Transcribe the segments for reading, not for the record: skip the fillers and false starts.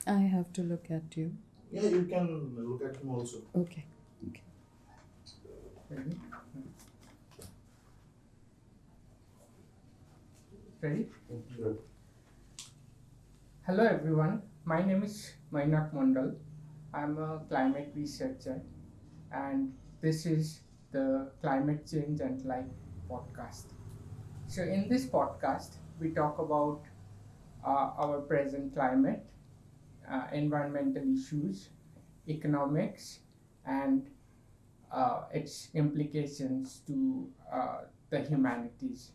I have to look at you. Yeah, you can look at him also. Okay. Okay. Ready? Ready? Good. Hello everyone, my name is Mainak Mondal. I'm a climate researcher and this is the Climate Change and Life podcast. So in this podcast, we talk about our present climate, environmental issues, economics, and its implications to the humanities.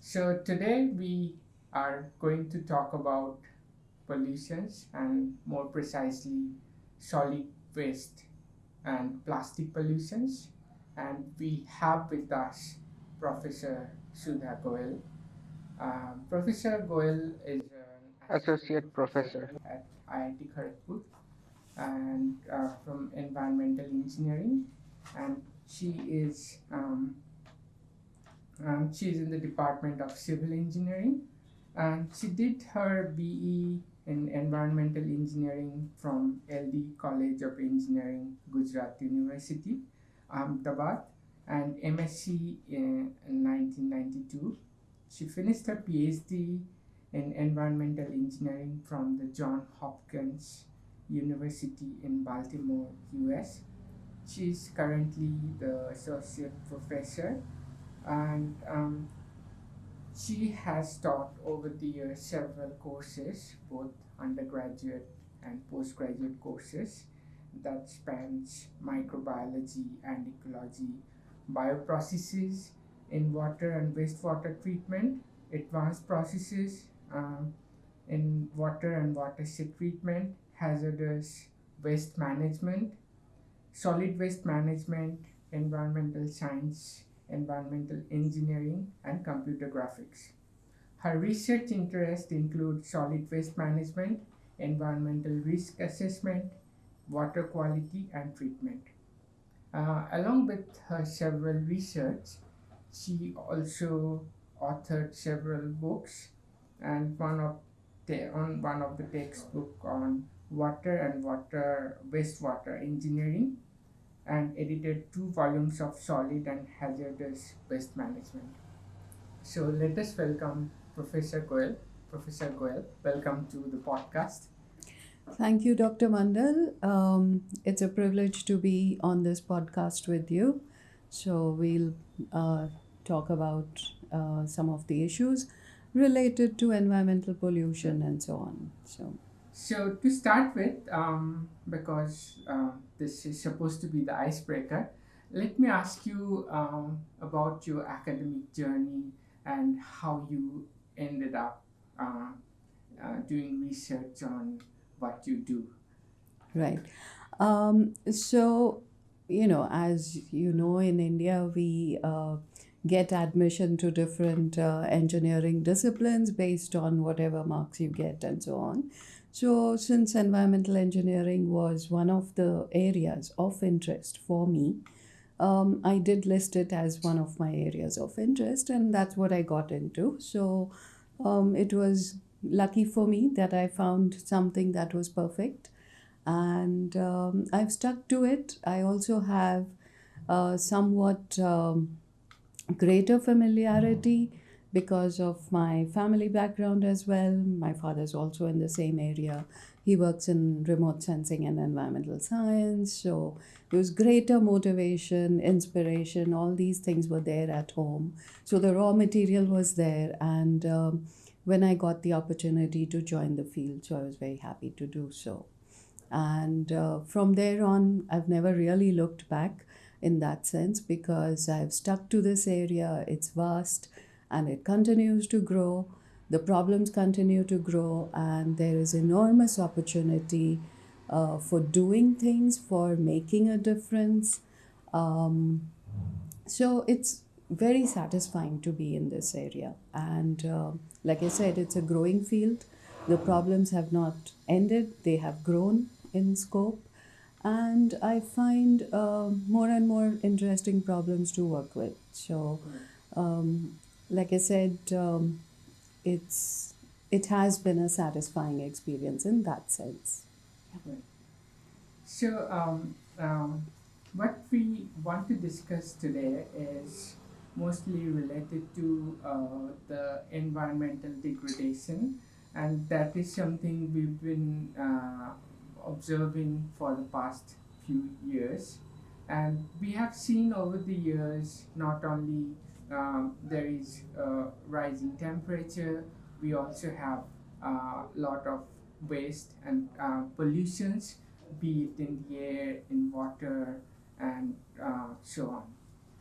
So today we are going to talk about pollutions and more precisely solid waste and plastic pollutions. And we have with us Professor Sudha Goel. Professor Goel is an associate professor at IIT Kharagpur and from environmental engineering, and she's in the Department of Civil Engineering, and she did her BE in Environmental Engineering from LD College of Engineering, Gujarat University, Ahmedabad, and MSc in 1992. She finished her PhD in Environmental Engineering from the Johns Hopkins University in Baltimore, US. She's currently the associate professor, and she has taught over the years several courses, both undergraduate and postgraduate courses, that spans microbiology and ecology, bioprocesses in water and wastewater treatment, advanced processes in water and watershed treatment, hazardous waste management, solid waste management, environmental science, environmental engineering, and computer graphics. Her research interests include solid waste management, environmental risk assessment, water quality, and treatment. Along with her several research, she also authored several books, and one of the textbook on water and water wastewater engineering, and edited 2 volumes of solid and hazardous waste management. So let us welcome Professor Goel. Professor Goel, welcome to the podcast. Thank you, Dr. Mandal. It's a privilege to be on this podcast with you. So we'll talk about some of the issues related to environmental pollution and so on. So to start with, because this is supposed to be the icebreaker, let me ask you about your academic journey and how you ended up doing research on what you do. Right. As you know, in India, we get admission to different engineering disciplines based on whatever marks you get and so on. So, since environmental engineering was one of the areas of interest for me, I did list it as one of my areas of interest, and that's what I got into. So, it was lucky for me that I found something that was perfect, and I've stuck to it. I also have somewhat greater familiarity because of my family background as well. My father's also in the same area. He works in remote sensing and environmental science. So there was greater motivation, inspiration, all these things were there at home. So the raw material was there. And when I got the opportunity to join the field, so I was very happy to do so. And from there on, I've never really looked back in that sense because I've stuck to this area. It's vast and it continues to grow. The problems continue to grow, and there is enormous opportunity for doing things, for making a difference. So it's very satisfying to be in this area. And like I said, it's a growing field. The problems have not ended, they have grown in scope. And I find more and more interesting problems to work with. So, like I said, it's it has been a satisfying experience in that sense. Right. So, what we want to discuss today is mostly related to the environmental degradation, and that is something we've been observing for the past few years. And we have seen over the years not only there is rising temperature, we also have a lot of waste and pollutions, be it in the air, in water, and so on.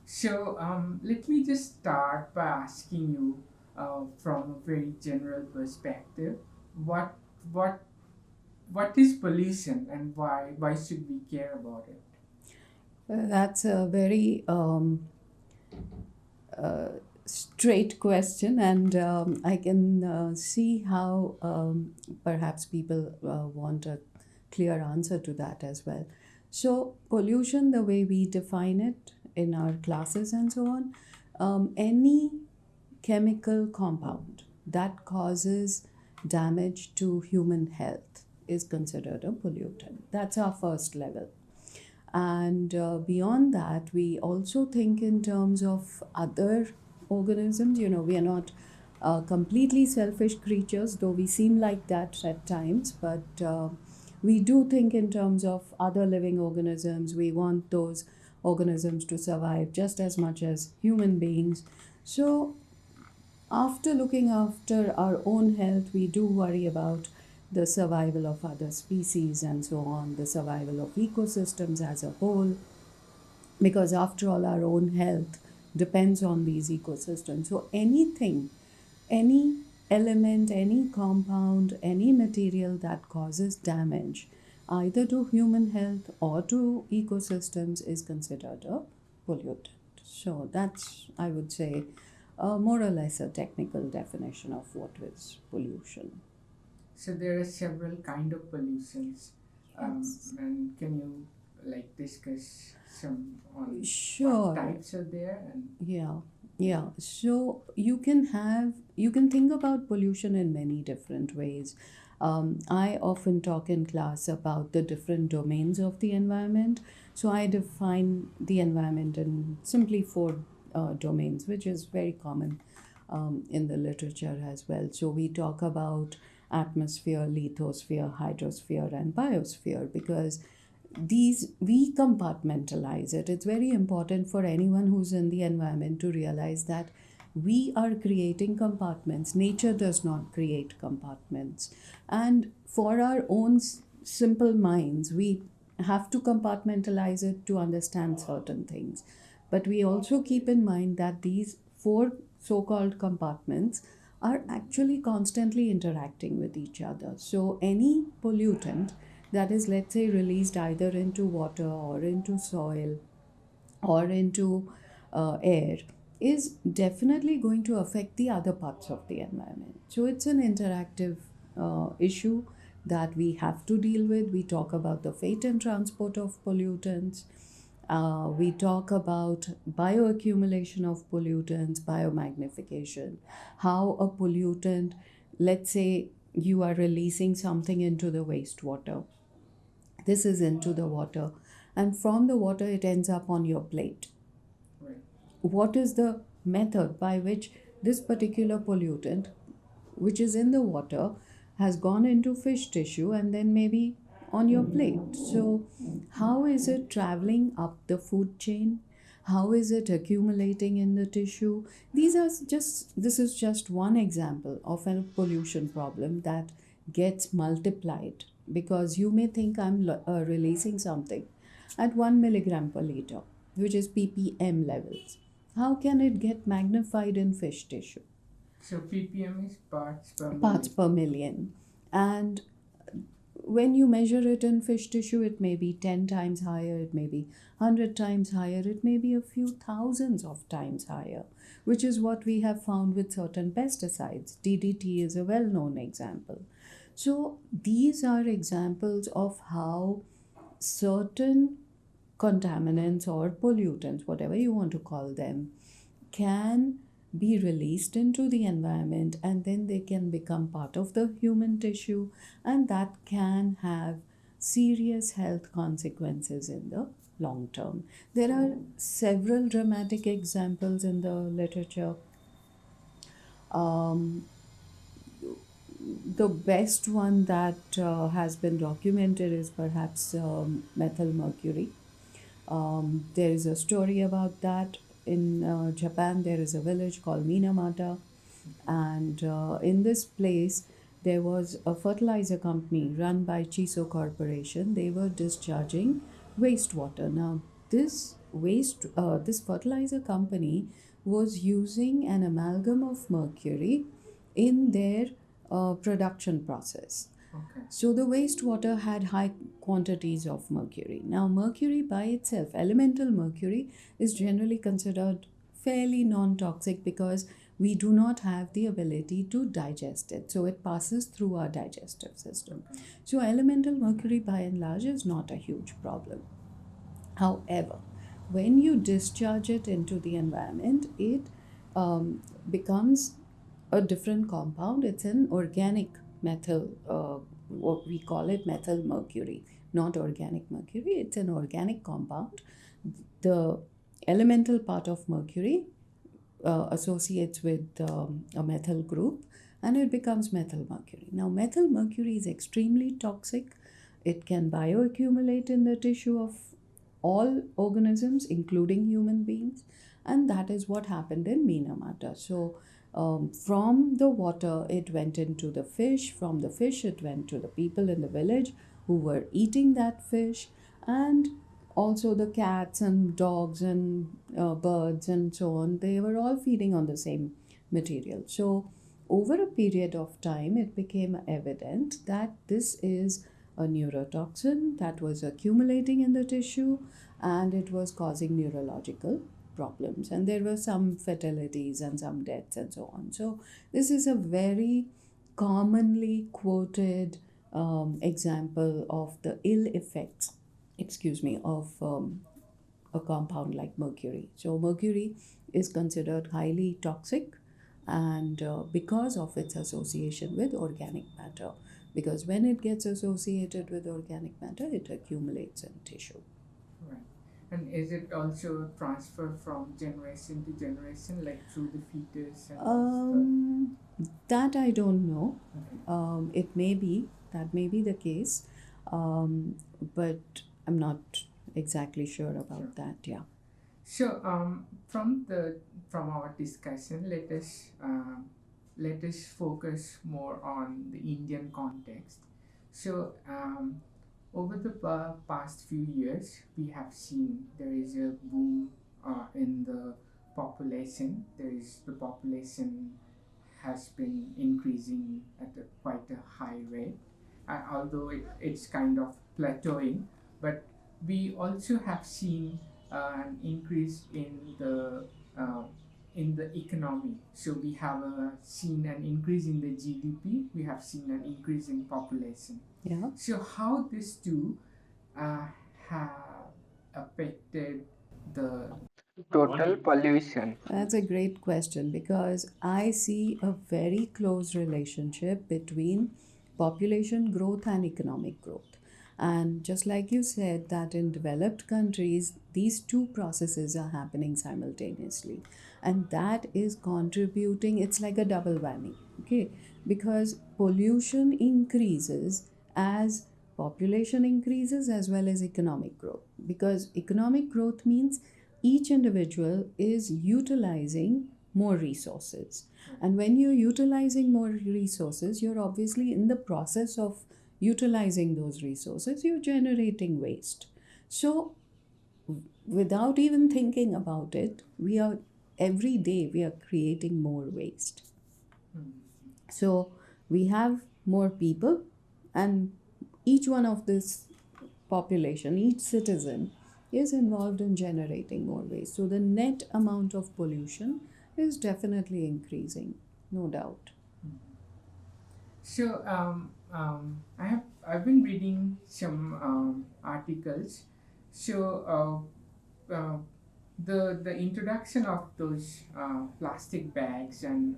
So let me just start by asking you, from a very general perspective, what what what is pollution and why should we care about it? That's a very straight question, and I can see how perhaps people want a clear answer to that as well. So, pollution, the way we define it in our classes and so on, any chemical compound that causes damage to human health is considered a pollutant. That's our first level. And beyond that, we also think in terms of other organisms. We are not completely selfish creatures, though we seem like that at times, but we do think in terms of other living organisms. We want those organisms to survive just as much as human beings. So, after looking after our own health, we do worry about the survival of other species and so on, the survival of ecosystems as a whole, because after all, our own health depends on these ecosystems. So, anything, any element, any compound, any material that causes damage either to human health or to ecosystems is considered a pollutant. So, that's, I would say, more or less a technical definition of what is pollution. So there are several kind of pollutions, Yes. and can you like discuss some on what Sure. types are there and Yeah. So you can think about pollution in many different ways. I often talk in class about the different domains of the environment. So I define the environment in simply four domains, which is very common in the literature as well. So we talk about atmosphere, lithosphere, hydrosphere, and biosphere, because these we compartmentalize it. It's very important for anyone who's in the environment to realize that we are creating compartments. Nature does not create compartments. And for our own simple minds, we have to compartmentalize it to understand certain things. But we also keep in mind that these four so called compartments are actually constantly interacting with each other. So, any pollutant that is, let's say, released either into water or into soil or into air is definitely going to affect the other parts of the environment. So, it's an interactive issue that we have to deal with. We talk about the fate and transport of pollutants. We talk about bioaccumulation of pollutants, biomagnification, how a pollutant, let's say you are releasing something into the wastewater, this is into the water, and from the water it ends up on your plate. right. What is the method by which this particular pollutant, which is in the water, has gone into fish tissue and then maybe on your plate? So, how is it traveling up the food chain? How is it accumulating in the tissue? This is just one example of a pollution problem that gets multiplied, because you may think I'm releasing something at 1 milligram per liter, which is ppm levels. How can it get magnified in fish tissue? So ppm is Parts per million. And when you measure it in fish tissue, it may be 10 times higher, it may be 100 times higher, it may be a few thousands of times higher, which is what we have found with certain pesticides. DDT is a well known example. So, these are examples of how certain contaminants or pollutants, whatever you want to call them, can be released into the environment, and then they can become part of the human tissue, and that can have serious health consequences in the long term. There are several dramatic examples in the literature. Um, the best one that has been documented is perhaps methyl mercury. There is a story about that. In Japan, there is a village called Minamata, and in this place, there was a fertilizer company run by Chiso Corporation. They were discharging wastewater. Now, this fertilizer company was using an amalgam of mercury in their production process. Okay. So the wastewater had high quantities of mercury. Now, mercury by itself, elemental mercury, is generally considered fairly non toxic because we do not have the ability to digest it. So it passes through our digestive system. So elemental mercury by and large is not a huge problem. However, when you discharge it into the environment, it becomes a different compound. It's an organic methyl, what we call it methyl mercury, not organic mercury. It's an organic compound. The elemental part of mercury associates with a methyl group, and it becomes methyl mercury. Now, methyl mercury is extremely toxic. It can bioaccumulate in the tissue of all organisms, including human beings, and that is what happened in Minamata. So, from the water, it went into the fish. From the fish, it went to the people in the village who were eating that fish, and also the cats and dogs and birds and so on. They were all feeding on the same material. So, over a period of time, it became evident that this is a neurotoxin that was accumulating in the tissue, and it was causing neurological problems, and there were some fatalities and some deaths and so on. So this is a very commonly quoted example of the ill effects, of a compound like mercury. So mercury is considered highly toxic, and because of its association with organic matter, because when it gets associated with organic matter, it accumulates in tissue. Right. And is it also transferred from generation to generation, like through the fetus and That I don't know. stuff? It may be, that may be the case, but I'm not exactly sure about that. Yeah. So, from our discussion, let us focus more on the Indian context. So, over the past few years, we have seen there is a boom in the population. The population has been increasing at quite a high rate, although it's kind of plateauing. But we also have seen an increase uh, in the economy. So we have seen an increase in the GDP. We have seen an increase in population. Yeah. So how these two have affected the total pollution? That's a great question because I see a very close relationship between population growth and economic growth. And just like you said, that in developed countries, these two processes are happening simultaneously. And that is contributing, it's like a double whammy, okay? Because pollution increases as population increases as well as economic growth. Because economic growth means each individual is utilizing more resources. And when you're utilizing more resources, you're obviously in the process of utilizing those resources, you're generating waste. So, without even thinking about it, every day we are creating more waste. So, we have more people, and each one of this population, each citizen, is involved in generating more waste. So the net amount of pollution is definitely increasing, no doubt. So I've been reading some articles. So the introduction of those plastic bags and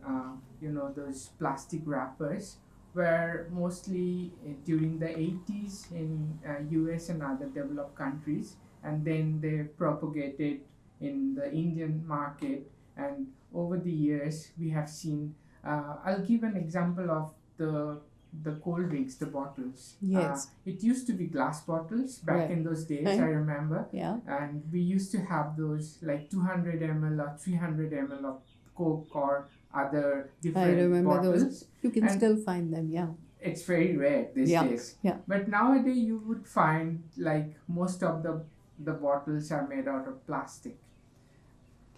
those plastic wrappers were mostly during the 80s in US and other developed countries, and then they propagated in the Indian market. And over the years we have seen, I'll give an example of the cold drinks, the bottles. Yes. It used to be glass bottles back Right. in those days, Right. I remember. Yeah. And we used to have those like 200 ml or 300 ml of Coke or other I different remember bottles. those. You can And still find them, yeah. it's very rare these Yeah, days. yeah. But nowadays you would find like most of the bottles are made out of plastic.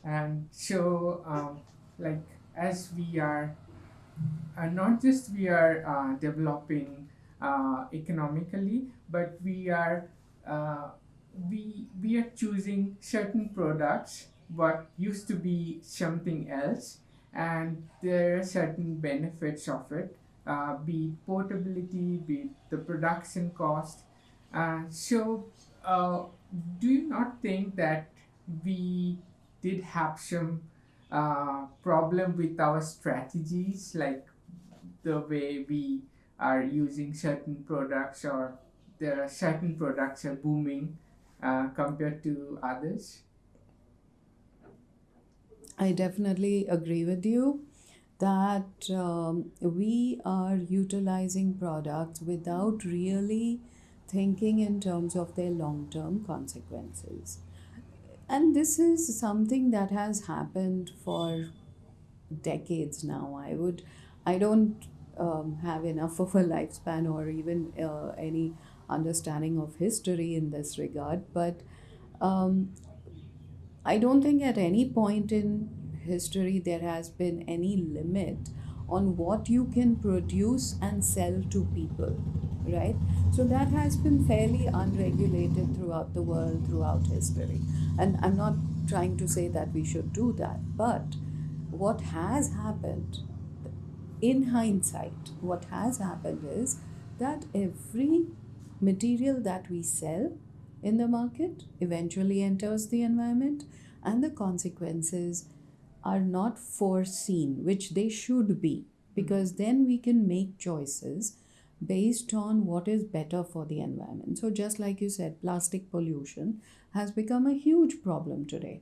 And so like as we are not just we are developing economically, but uh, we are choosing certain products what used to be something else, and there are certain benefits of it, be it portability, be it the production cost. So uh, do you not think that we did have some problem with our strategies, like the way we are using certain products, or there are certain products are booming compared to others? I definitely agree with you that we are utilizing products without really thinking in terms of their long term consequences. And this is something that has happened for decades now. I don't have enough of a lifespan or even any understanding of history in this regard, but um, I don't think at any point in history there has been any limit on what you can produce and sell to people, right? So that has been fairly unregulated throughout the world, throughout history. And I'm not trying to say that we should do that, but what has happened in hindsight, what has happened is that every material that we sell in the market eventually enters the environment, and the consequences are not foreseen, which they should be, because then we can make choices based on what is better for the environment. So, just like you said, plastic pollution has become a huge problem today.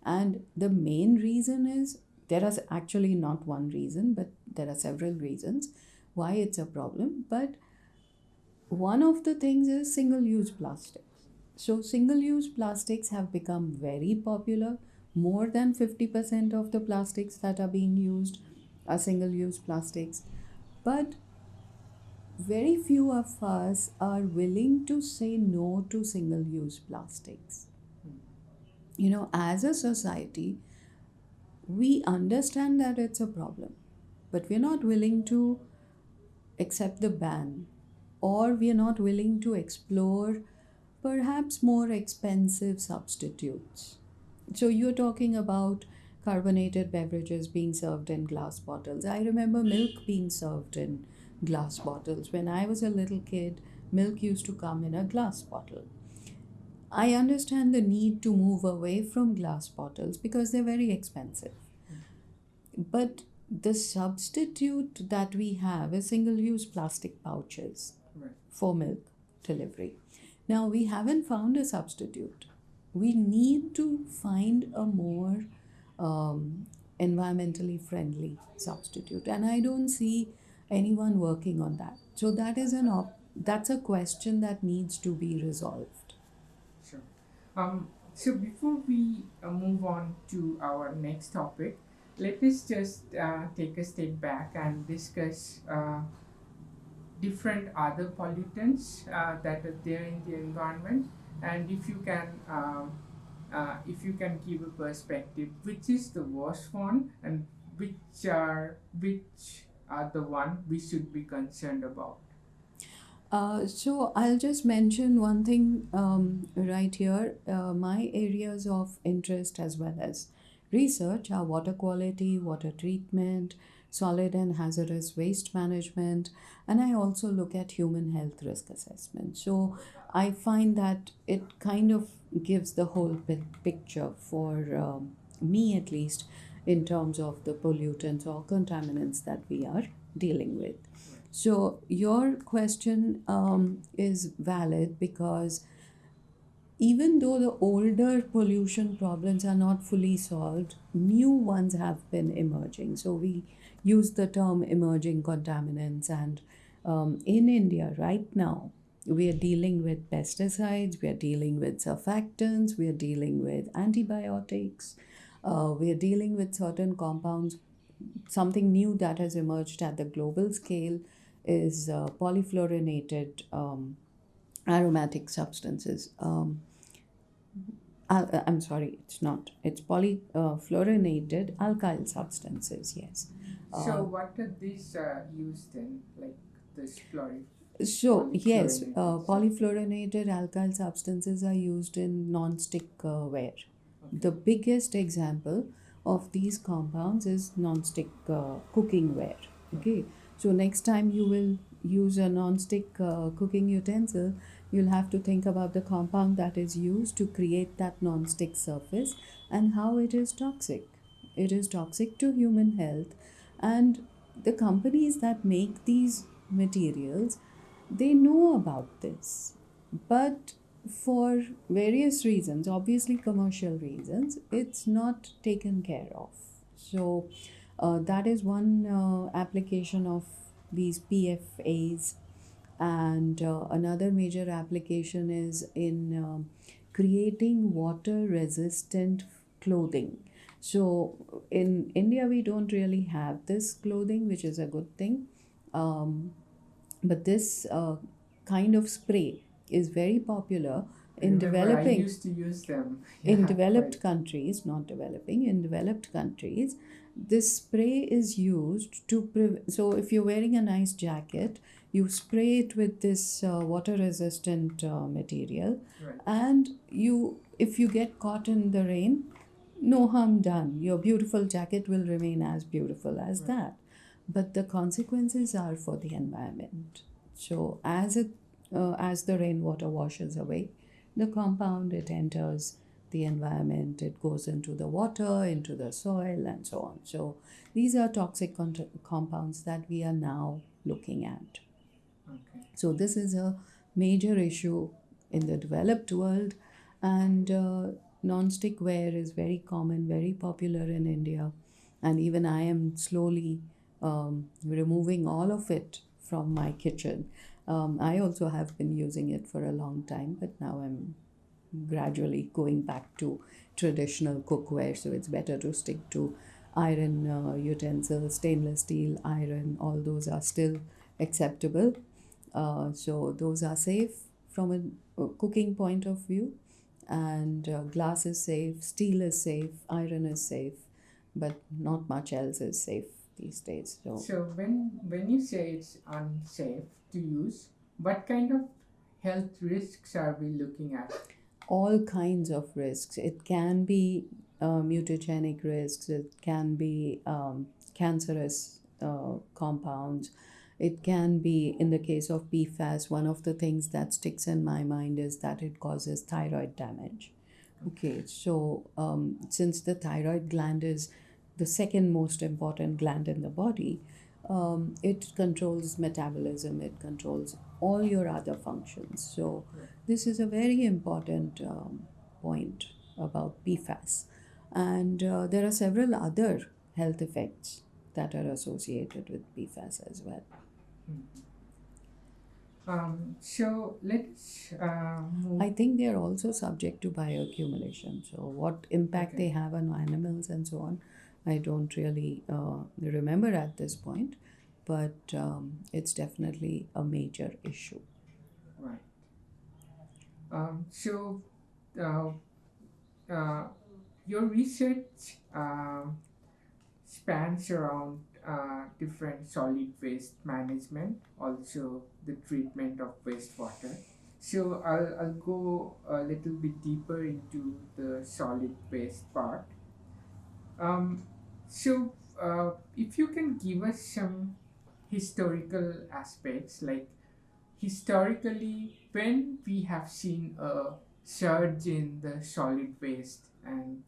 And the main reason is, there is actually not one reason, but there are several reasons why it's a problem. But one of the things is single use plastics. So, single use plastics have become very popular. More than 50% of the plastics that are being used are single use plastics. But very few of us are willing to say no to single use plastics. You know, as a society, we understand that it's a problem, but we're not willing to accept the ban, or we're not willing to explore perhaps more expensive substitutes. So you're talking about carbonated beverages being served in glass bottles. I remember milk being served in glass bottles. When I was a little kid, milk used to come in a glass bottle. I understand the need to move away from glass bottles because they're very expensive. But the substitute that we have is single use plastic pouches Right. for milk delivery. Now, we haven't found a substitute. We need to find a more environmentally friendly substitute, and I don't see anyone working on that. So that's a question that needs to be resolved. Sure. So before we move on to our next topic, let us just take a step back and discuss different other pollutants that are there in the environment, and if you can give a perspective, which is the worst one, and which are the one we should be concerned about. So I'll just mention one thing right here. My areas of interest as well as research are water quality, water treatment, solid and hazardous waste management, and I also look at human health risk assessment. So I find that it kind of gives the whole picture for me, at least, in terms of the pollutants or contaminants that we are dealing with. So your question is valid because even though the older pollution problems are not fully solved, new ones have been emerging. So we use the term emerging contaminants, and in India right now, we are dealing with pesticides, we are dealing with surfactants, we are dealing with antibiotics, we are dealing with certain compounds. Something new that has emerged at the global scale is polyfluorinated aromatic substances. I'm sorry, it's not. It's polyfluorinated alkyl substances, yes. So what are these used in, like this So, yes, polyfluorinated polyfluorinated alkyl substances are used in non-stick ware. The biggest example of these compounds is non-stick cooking ware. Okay, so next time you will use a non-stick cooking utensil, you'll have to think about the compound that is used to create that non-stick surface and how it is toxic. It is toxic to human health, and the companies that make these materials, they know about this, but for various reasons, obviously commercial reasons, it's not taken care of. So that is one application of these PFAs, and another major application is in creating water resistant clothing. So in India, we don't really have this clothing, which is a good thing. But this kind of spray is very popular in Remember, I developing used to use them. in Yeah, developed quite. countries, not developing, in developed countries. This spray is used to so if you're wearing a nice jacket, you spray it with this water resistant material, Right. and you, if you get caught in the rain, no harm done. Your beautiful jacket will remain as beautiful as Right. that. But the consequences are for the environment. So as the rainwater washes away the compound, it enters the environment, it goes into the water, into the soil, and so on. So these are toxic compounds that we are now looking at. Okay. So this is a major issue in the developed world, and non-stick ware is very common, very popular in India, and even I am slowly removing all of it from my kitchen. I also have been using it for a long time, but now I'm gradually going back to traditional cookware. So it's better to stick to iron utensils, stainless steel, iron, all those are still acceptable. So those are safe from a cooking point of view, and glass is safe, steel is safe, iron is safe, but not much else is safe these days. So So when you say it's unsafe to use, what kind of health risks are we looking at? all kinds of risks. It can be mutagenic risks, it can be cancerous compounds, it can be, in the case of PFAS, one of the things that sticks in my mind is that it causes thyroid damage. Okay, so since the thyroid gland is the second most important gland in the body, it controls metabolism, it controls all your other functions. So, this is a very important point about PFAS. And there are several other health effects that are associated with PFAS as well. So let's move. I think they are also subject to bioaccumulation. So, what impact Okay. they have on animals and so on, I don't really remember at this point, but it's definitely a major issue. Right. So uh, uh, your research spans around different solid waste management, also the treatment of wastewater. So I'll go a little bit deeper into the solid waste part. Um, so, if you can give us some historical aspects, like historically, when we have seen a surge in the solid waste and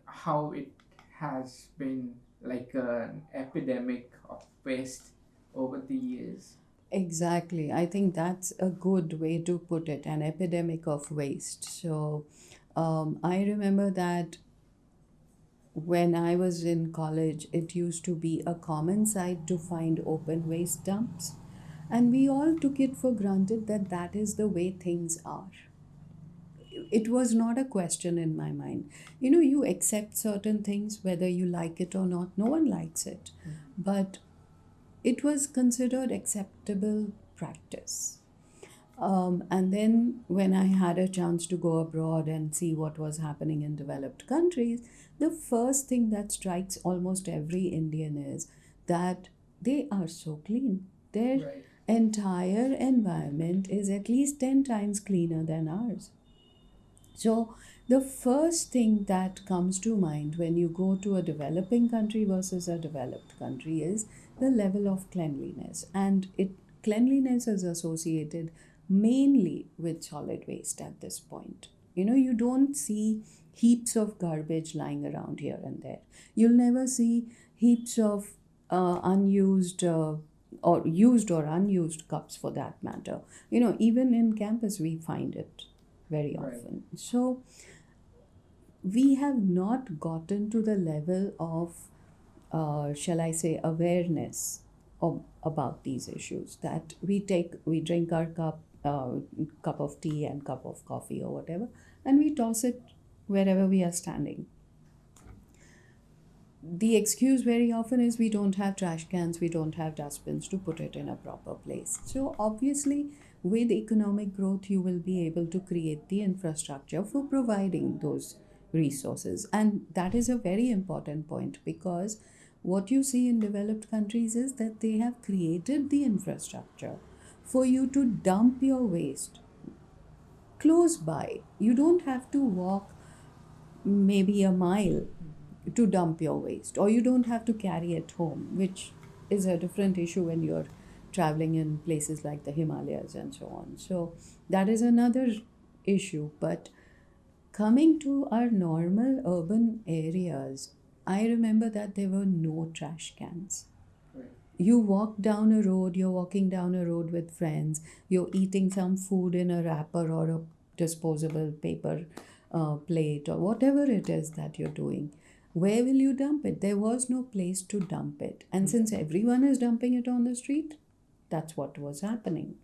how it has been like an epidemic of waste over the years. Exactly. I think that's a good way to put it, an epidemic of waste. So, I remember that when I was in college, it used to be a common sight to find open waste dumps. And we all took it for granted that that is the way things are. It was not a question in my mind. You know, you accept certain things whether you like it or not. No one likes it. But it was considered acceptable practice. And then when I had a chance to go abroad and see what was happening in developed countries, the first thing that strikes almost every Indian is that they are so clean. Their Right. entire environment is at least 10 times cleaner than ours. So, the first thing that comes to mind when you go to a developing country versus a developed country is the level of cleanliness. And cleanliness is associated mainly with solid waste at this point. You know, you don't see heaps of garbage lying around here and there. You'll never see heaps of unused or used or unused cups for that matter. You know, even in campus, we find it very Right. often. So we have not gotten to the level of, shall I say, awareness about these issues that we drink our cup of tea and cup of coffee or whatever, and we toss it wherever we are standing. The excuse very often is we don't have trash cans, we don't have dustbins to put it in a proper place. So, obviously, with economic growth, you will be able to create the infrastructure for providing those resources. And that is a very important point because what you see in developed countries is that they have created the infrastructure for you to dump your waste close by. You don't have to walk maybe a mile to dump your waste, or you don't have to carry it home, which is a different issue when you're traveling in places like the Himalayas and so on. So that is another issue. But coming to our normal urban areas, I remember that there were no trash cans. Right. You walk down a road, you're walking down a road with friends, you're eating some food in a wrapper or a disposable paper plate or whatever it is that you're doing. Where will you dump it? There was no place to dump it. And since everyone is dumping it on the street, that's what was happening.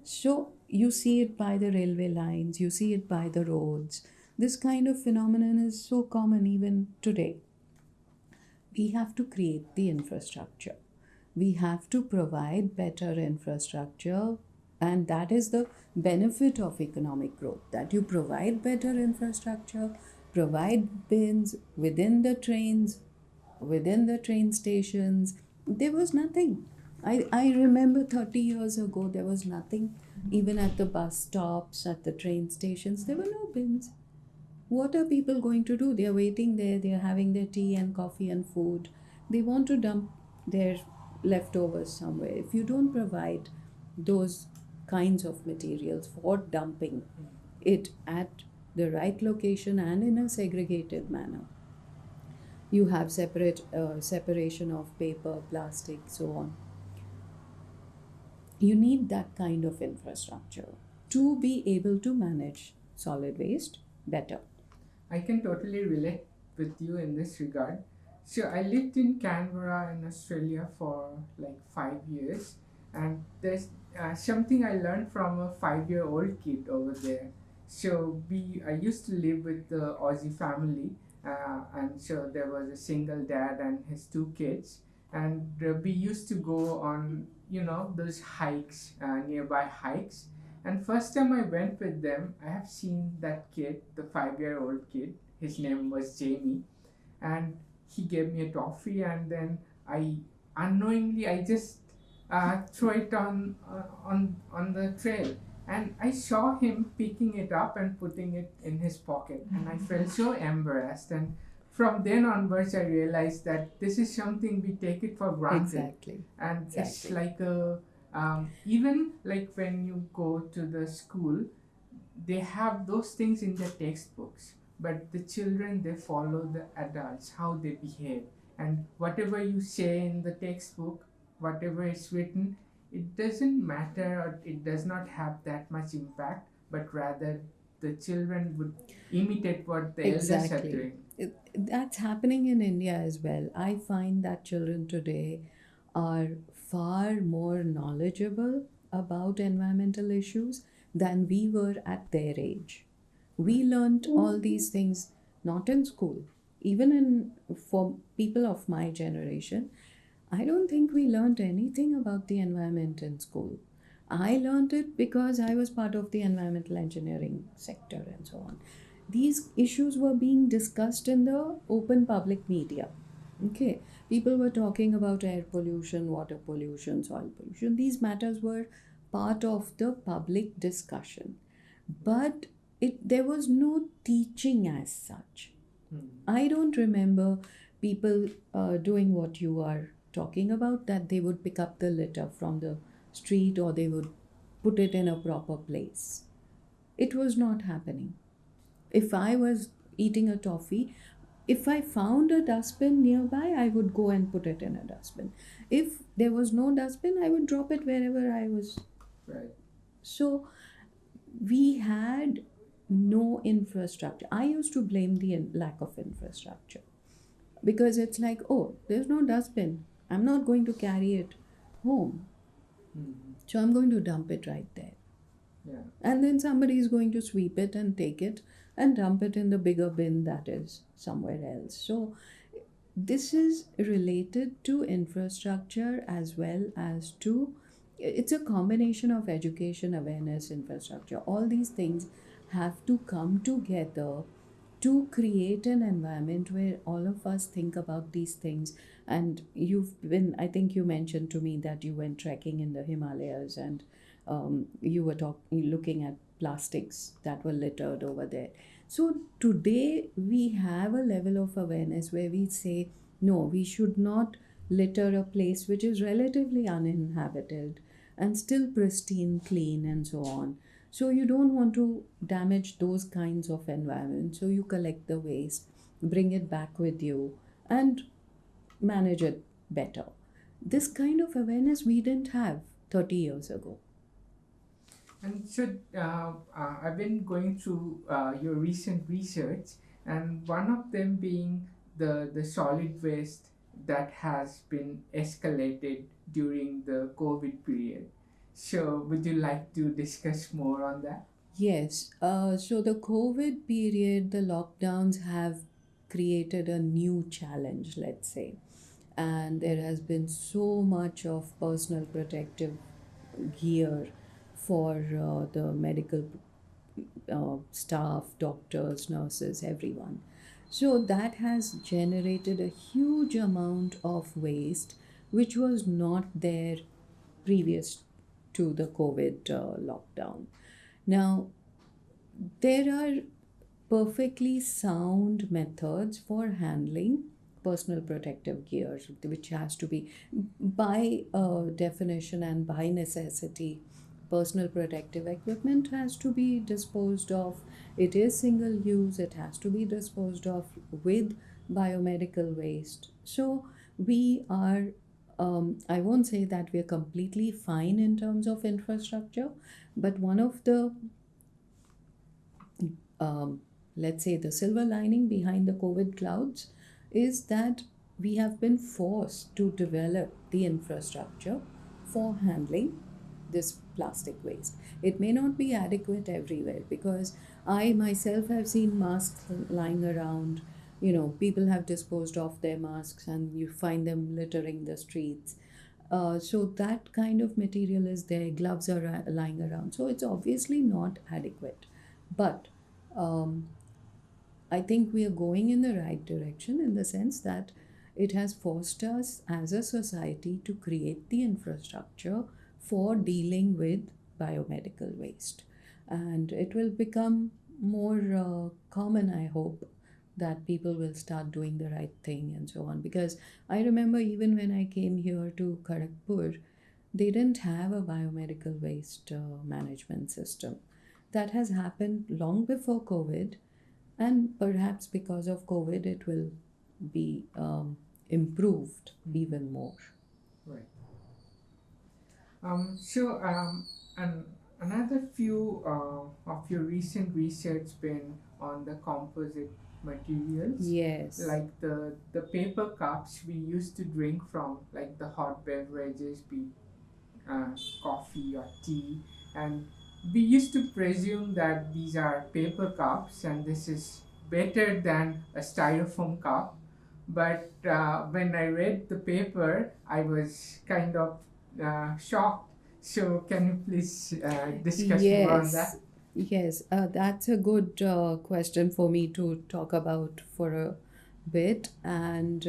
So you see it by the railway lines, you see it by the roads. This kind of phenomenon is so common even today. We have to create the infrastructure. We have to provide better infrastructure, and that is the benefit of economic growth, that you provide better infrastructure, provide bins within the trains, within the train stations. There was nothing. I remember 30 years ago, there was nothing. Even at the bus stops, at the train stations, there were no bins. What are people going to do? They are waiting there, they are having their tea and coffee and food. They want to dump their leftovers somewhere. If you don't provide those kinds of materials for dumping it at the right location and in a segregated manner, you have separation of paper, plastic, so on. You need that kind of infrastructure to be able to manage solid waste better. I can totally relate with you in this regard. So I lived in Canberra in Australia for like 5 years, and there's something I learned from a 5-year-old kid over there. So I used to live with the Aussie family, and so there was a single dad and his two kids, and we used to go on those hikes, nearby hikes. And first time I went with them, I have seen that kid, the 5-year-old kid. His name was Jamie, and he gave me a toffee, and then I unknowingly I just throw it on the trail, And I saw him picking it up and putting it in his pocket, and I felt so embarrassed. And from then onwards, I realized that this is something we take it for granted, Exactly. and it's Exactly. like a even like when you go to the school, they have those things in their textbooks, but the children, they follow the adults how they behave, and whatever you say in the textbook, whatever is written, it doesn't matter, or it does not have that much impact, but rather the children would imitate what the elders are Exactly. doing. That's happening in India as well. I find that children today are far more knowledgeable about environmental issues than we were at their age. We learnt all these things not in school. Even for people of my generation, I don't think we learnt anything about the environment in school. I learnt it because I was part of the environmental engineering sector and so on. These issues were being discussed in the open public media. Okay, people were talking about air pollution, water pollution, soil pollution. These matters were part of the public discussion, but there was no teaching as such. Hmm. I don't remember people doing what you are talking about, that they would pick up the litter from the street or they would put it in a proper place. It was not happening. If I was eating a toffee, if I found a dustbin nearby, I would go and put it in a dustbin. If there was no dustbin, I would drop it wherever I was. Right. So we had no infrastructure. I used to blame the lack of infrastructure because it's like, oh, there's no dustbin. I'm not going to carry it home. Hmm. So I'm going to dump it right there. Yeah. And then somebody is going to sweep it and take it and dump it in the bigger bin that is somewhere else. So this is related to infrastructure as well as to, it's a combination of education, awareness, infrastructure. All these things have to come together to create an environment where all of us think about these things. And I think you mentioned to me that you went trekking in the Himalayas, and you were looking at plastics that were littered over there. So today we have a level of awareness where we say, no, we should not litter a place which is relatively uninhabited and still pristine, clean, and so on. So you don't want to damage those kinds of environments. So you collect the waste, bring it back with you, and manage it better. This kind of awareness we didn't have 30 years ago. And so I've been going through your recent research, and one of them being the solid waste that has been escalated during the COVID period. So would you like to discuss more on that? Yes, so the COVID period, the lockdowns have created a new challenge, let's say. And there has been so much of personal protective gear for the medical staff, doctors, nurses, everyone. So that has generated a huge amount of waste which was not there previous to the COVID lockdown. Now, there are perfectly sound methods for handling personal protective gear, which has to be, by definition and by necessity, personal protective equipment has to be disposed of. It is single use, it has to be disposed of with biomedical waste. So we are, I won't say that we're completely fine in terms of infrastructure, but one of the let's say the silver lining behind the COVID clouds is that we have been forced to develop the infrastructure for handling this plastic waste. It may not be adequate everywhere because I myself have seen masks lying around. You know, people have disposed of their masks and you find them littering the streets. So that kind of material is there, gloves are lying around. So it's obviously not adequate. But um, I think we are going in the right direction in the sense that it has forced us as a society to create the infrastructure for dealing with biomedical waste. And it will become more common, I hope, that people will start doing the right thing and so on. Because I remember even when I came here to Kharagpur, they didn't have a biomedical waste management system. That has happened long before COVID, and perhaps because of COVID, it will be improved even more. Right. And another few of your recent research been on the composite materials, Yes. like the paper cups we used to drink from, like the hot beverages, be coffee or tea, and we used to presume that these are paper cups and this is better than a styrofoam cup. But when I read the paper, I was kind of shocked. So, can you please discuss more on that? Yes, that's a good question for me to talk about for a bit. And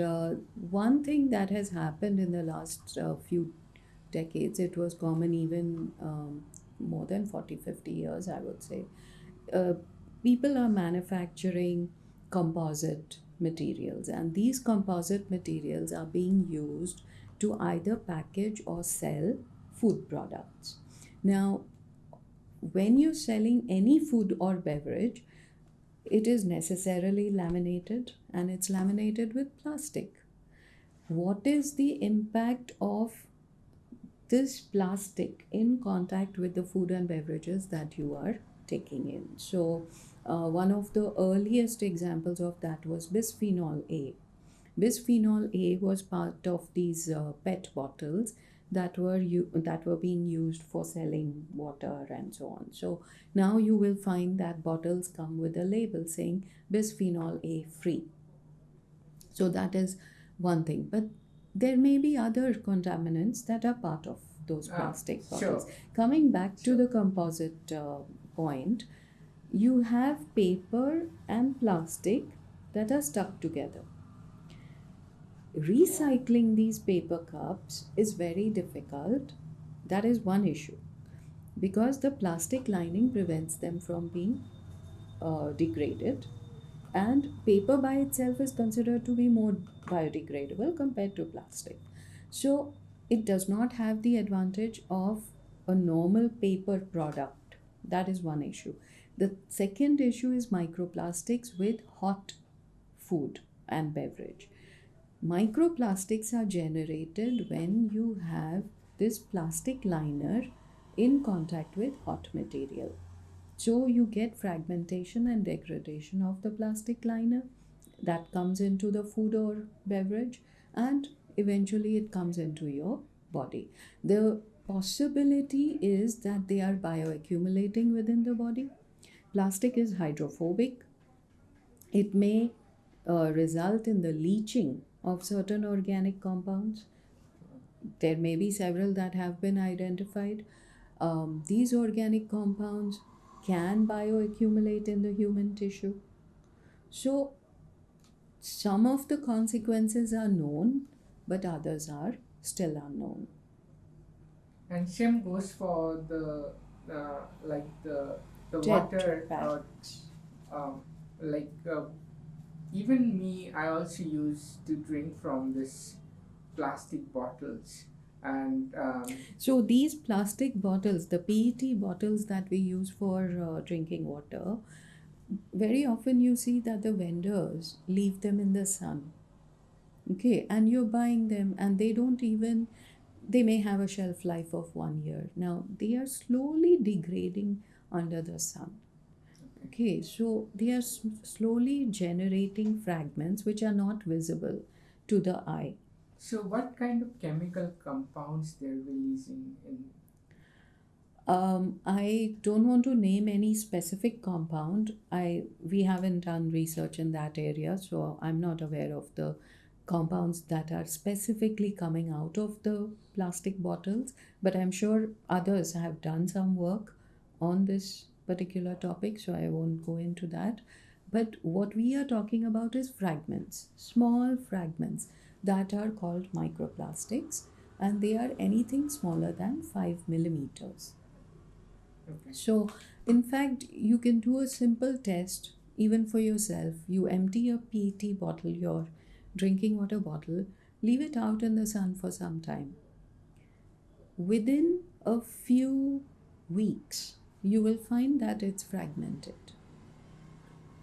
one thing that has happened in the last few decades, it was common even more than 40, 50 years, I would say. Uh, People are manufacturing composite materials, and these composite materials are being used to either package or sell food products. Now, when you're selling any food or beverage, it is necessarily laminated, and it's laminated with plastic. What is the impact of this plastic in contact with the food and beverages that you are taking in? So, one of the earliest examples of that was bisphenol A. Bisphenol A was part of these PET bottles that were being used for selling water and so on. So now you will find that bottles come with a label saying bisphenol A free. So that is one thing. But there may be other contaminants that are part of those plastic bottles. Sure. Coming back to the composite point, you have paper and plastic that are stuck together. Recycling these paper cups is very difficult. That is one issue, because the plastic lining prevents them from being degraded, and paper by itself is considered to be more biodegradable compared to plastic. So it does not have the advantage of a normal paper product. That is one issue. The second issue is microplastics with hot food and beverage. Microplastics are generated when you have this plastic liner in contact with hot material. So you get fragmentation and degradation of the plastic liner that comes into the food or beverage, and eventually it comes into your body. The possibility is that they are bioaccumulating within the body. Plastic is hydrophobic. It may result in the leaching of certain organic compounds. There may be several that have been identified. These organic compounds can bioaccumulate in the human tissue. So, some of the consequences are known, but others are still unknown. And same goes for the like the Jet water. packs. Like even me, I also used to drink from this plastic bottles, and So, these plastic bottles, the PET bottles that we use for drinking water, very often you see that the vendors leave them in the sun. Okay, and you're buying them, and they may have a shelf life of 1 year. Now, they are slowly degrading under the sun. Okay, so they are slowly generating fragments which are not visible to the eye. so what kind of chemical compounds they're releasing in? I don't want to name any specific compound. We haven't done research in that area, so I'm not aware of the compounds that are specifically coming out of the plastic bottles, but I'm sure others have done some work on this particular topic, so I won't go into that. But what we are talking about is fragments, small fragments that are called microplastics, and they are anything smaller than 5 millimeters. Okay. So, in fact, you can do a simple test even for yourself. You empty a PET bottle, your drinking water bottle, leave it out in the sun for some time. Within a few weeks, you will find that it's fragmented.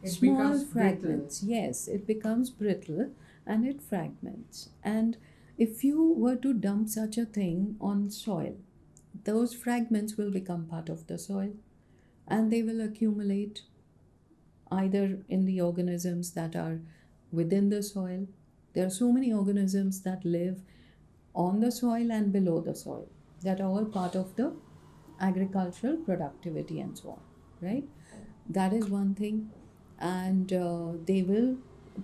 It Small becomes fragments, yes, it becomes brittle and it fragments. And if you were to dump such a thing on soil, those fragments will become part of the soil and they will accumulate either in the organisms that are within the soil. There are so many organisms that live on the soil and below the soil that are all part of the agricultural productivity and so on, right? That is one thing. And they will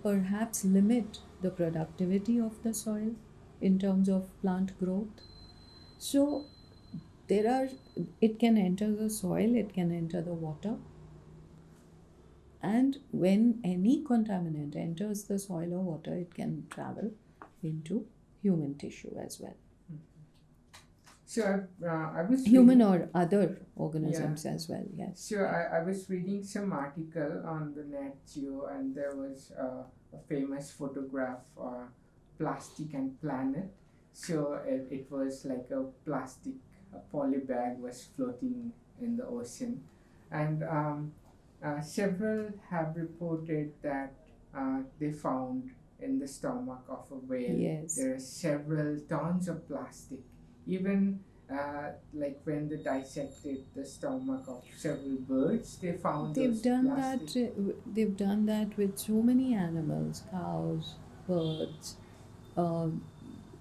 perhaps limit the productivity of the soil in terms of plant growth. So there are, it can enter the soil, it can enter the water, and when any contaminant enters the soil or water, it can travel into human tissue as well. So I was Human reading, or other organisms as well, yes. so I was reading some article on the Nat Geo, and there was a famous photograph, plastic and planet. So it was like a plastic, a poly bag was floating in the ocean, and several have reported that they found in the stomach of a whale Yes. there are several tons of plastic. Even like when they dissected the stomach of several birds, they found They've those done plastic. that. They've done that with so many animals, cows, birds, um,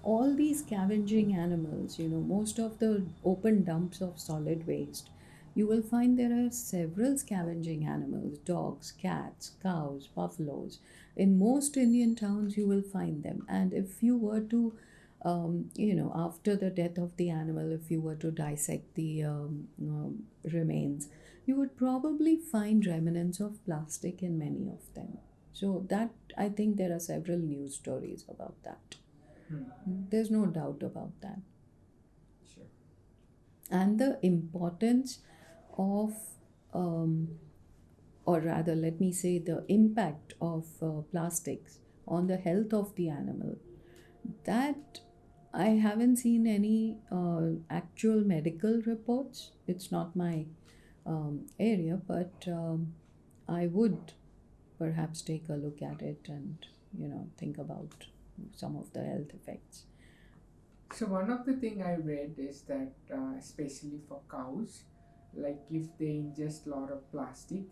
all these scavenging animals. You know, most of the open dumps of solid waste, you will find there are several scavenging animals: dogs, cats, cows, buffaloes. In most Indian towns, you will find them. And if you were to after the death of the animal, if you were to dissect the remains, you would probably find remnants of plastic in many of them. So, that I think there are several news stories about that. There's no doubt about that. Sure. And the importance of, or rather, let me say, the impact of plastics on the health of the animal, that I haven't seen any actual medical reports. It's not my area, but I would perhaps take a look at it and think about some of the health effects. So one of the thing I read is that especially for cows, like if they ingest a lot of plastic,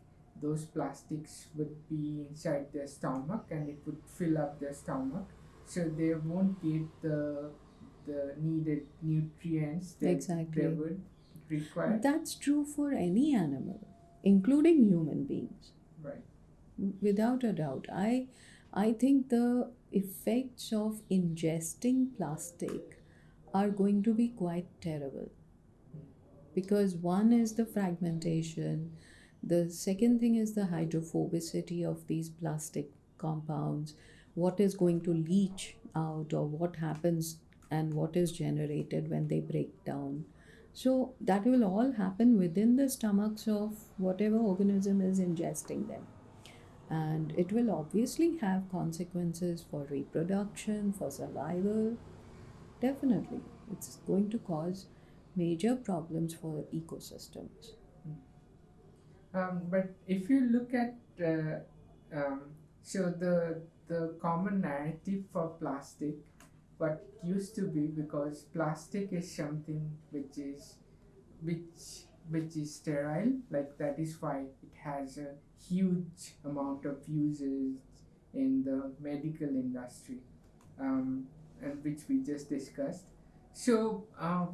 those plastics would be inside their stomach and it would fill up their stomach, so they won't get the needed nutrients that Exactly. they would require. That's true for any animal, including human beings. Right. Without a doubt. I think the effects of ingesting plastic are going to be quite terrible, because one is the fragmentation, the second thing is the hydrophobicity of these plastic compounds, what is going to leach out, or what happens and what is generated when they break down. So that will all happen within the stomachs of whatever organism is ingesting them. And it will obviously have consequences for reproduction, for survival. Definitely. It's going to cause major problems for ecosystems. But if you look at um, so the common narrative for plastic, what used to be, because plastic is something which is sterile, like that is why it has a huge amount of uses in the medical industry, and which we just discussed. So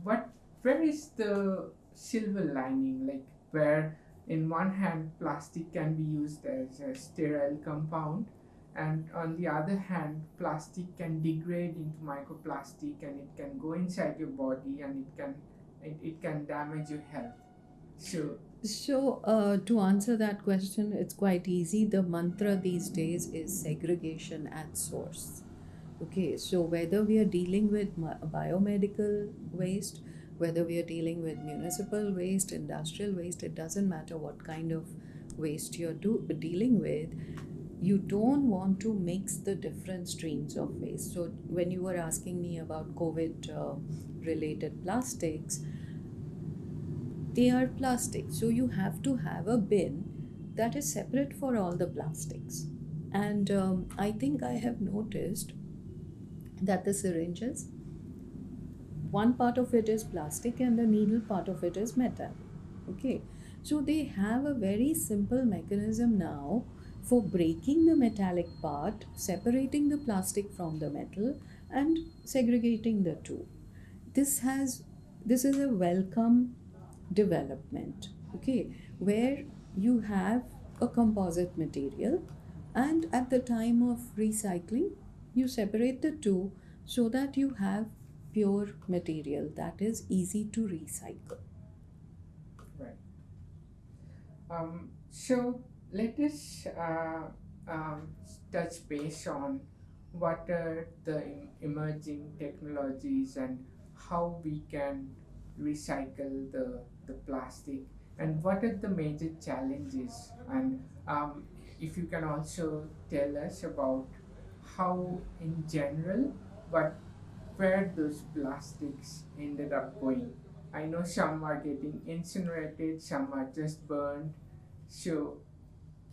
where is the silver lining, like where in one hand plastic can be used as a sterile compound, and on the other hand plastic can degrade into microplastic and it can go inside your body and it can damage your health. So To answer that question, it's quite easy. The mantra these days is segregation at source. Okay, so whether we are dealing with biomedical waste, whether we are dealing with municipal waste, industrial waste, it doesn't matter what kind of waste you're dealing with. You don't want to mix the different streams of waste. So when you were asking me about COVID related plastics, they are plastics. So you have to have a bin that is separate for all the plastics. And I think I have noticed that the syringes, one part of it is plastic and the needle part of it is metal. Okay, so they have a very simple mechanism now for breaking the metallic part, separating the plastic from the metal, and segregating the two. This has this is a welcome development. Okay, where you have a composite material, and at the time of recycling you separate the two so that you have pure material that is easy to recycle. Right. So let us touch base on what are the emerging technologies and how we can recycle the plastic, and what are the major challenges, and if you can also tell us about how in general what where those plastics ended up going. I know some are getting incinerated, some are just burned. So,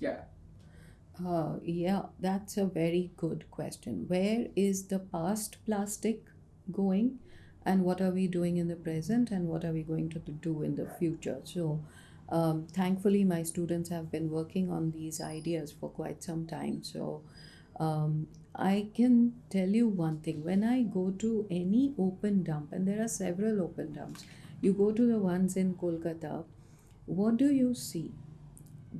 yeah, Yeah, that's a very good question. Where is the past plastic going, and what are we doing in the present, and what are we going to do in the future? So, thankfully, my students have been working on these ideas for quite some time. So, I can tell you one thing: when I go to any open dump, and there are several open dumps, you go to the ones in Kolkata, what do you see?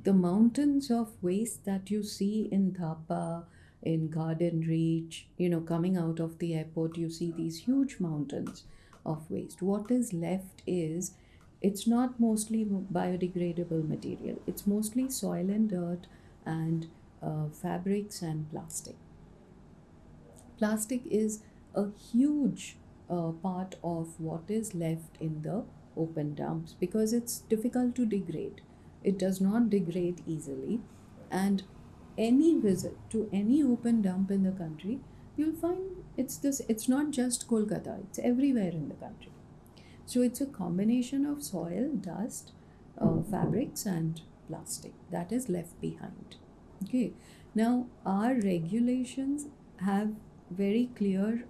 The mountains of waste that you see in Dhapa, in Garden Reach, coming out of the airport, you see these huge mountains of waste. What is left is, it's not mostly biodegradable material, it's mostly soil and dirt and fabrics and plastic. Plastic is a huge part of what is left in the open dumps because it's difficult to degrade. It does not degrade easily, and any visit to any open dump in the country, you'll find it's this. It's not just Kolkata; it's everywhere in the country. So it's a combination of soil, dust, fabrics, and plastic that is left behind. Okay. Now our regulations have very clear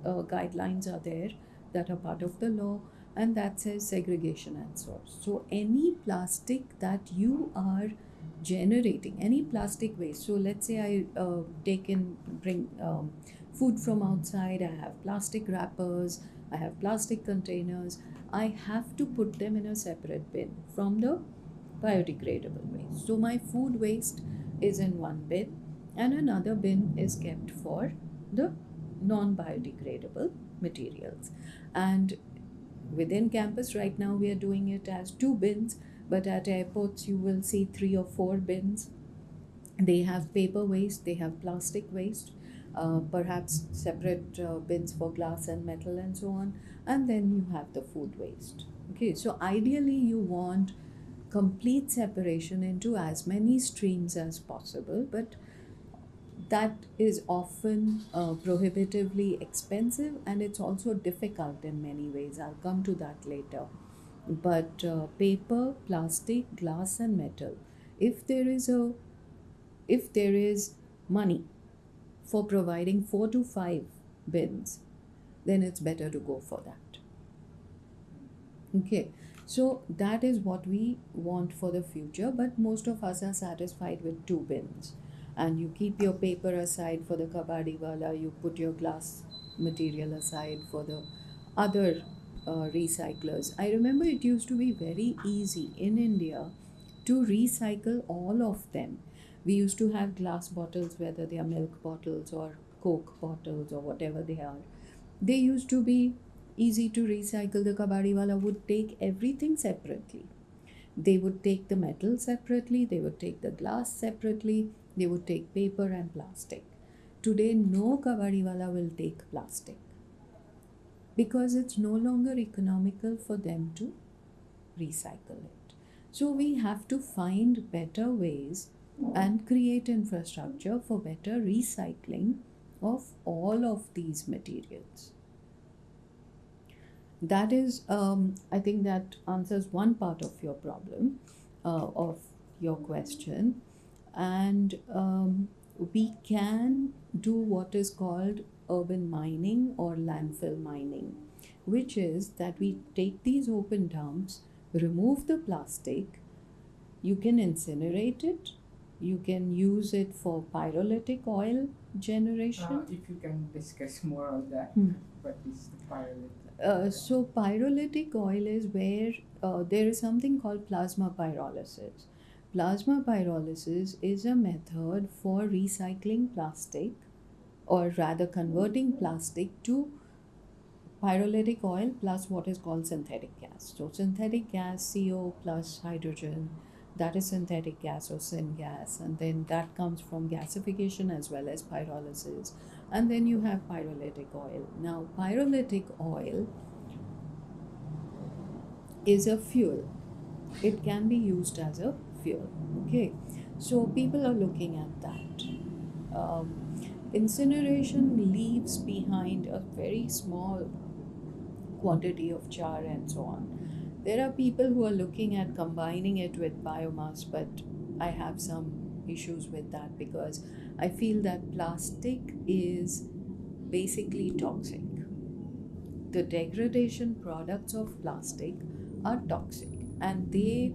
guidelines are there that are part of the law, and that says segregation and source. So any plastic that you are generating, any plastic waste, so let's say I bring food from outside, I have plastic wrappers, I have plastic containers, I have to put them in a separate bin from the biodegradable waste. So my food waste is in one bin, and another bin is kept for the non biodegradable materials. And within campus, right now, we are doing it as two bins, but at airports, you will see 3 or 4 bins. They have paper waste, they have plastic waste, perhaps separate bins for glass and metal, and so on. And then you have the food waste. Okay, so ideally, you want complete separation into as many streams as possible, but that is often prohibitively expensive, and it's also difficult in many ways. I'll come to that later. But paper, plastic, glass, and metal, if there is money for providing 4 to 5 bins, then it's better to go for that. Okay, so that is what we want for the future, but most of us are satisfied with 2 bins. And you keep your paper aside for the kabadi wala, you put your glass material aside for the other recyclers. I remember it used to be very easy in India to recycle all of them. We used to have glass bottles, whether they are milk bottles or Coke bottles or whatever they are. They used to be easy to recycle. The kabadiwala would take everything separately. They would take the metal separately, they would take the glass separately, they would take paper and plastic. Today, no kabadiwala will take plastic. because it's no longer economical for them to recycle it. So we have to find better ways and create infrastructure for better recycling of all of these materials. That is, I think that answers one part of your problem, of your question. And we can do what is called urban mining or landfill mining, which is that we take these open dumps, remove the plastic, you can incinerate it, you can use it for pyrolytic oil generation. If you can discuss more on that, what is the pyrolytic? So pyrolytic oil is where there is something called plasma pyrolysis. Plasma pyrolysis is a method for recycling plastic, or rather converting plastic to pyrolytic oil plus what is called synthetic gas. So synthetic gas, CO plus hydrogen, that is synthetic gas or syngas, and then that comes from gasification as well as pyrolysis. And then you have pyrolytic oil. Now, pyrolytic oil is a fuel. It can be used as a fuel. Okay, so people are looking at that. Incineration leaves behind a very small quantity of char and so on. There are people who are looking at combining it with biomass, but I have some issues with that because I feel that plastic is basically toxic. The degradation products of plastic are toxic, and they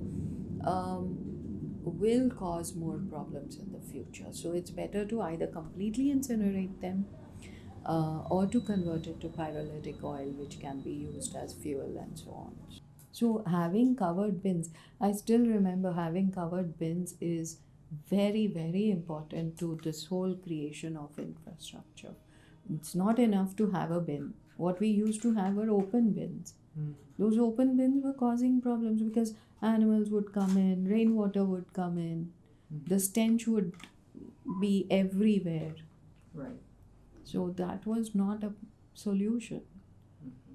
will cause more problems in the future. So it's better to either completely incinerate them or to convert it to pyrolytic oil, which can be used as fuel and so on. So having covered bins, I still remember having covered bins is very, very important to this whole creation of infrastructure. It's not enough to have a bin. What we used to have were open bins. Those open bins were causing problems because animals would come in, rainwater would come in, the stench would be everywhere. Right. So that was not a solution.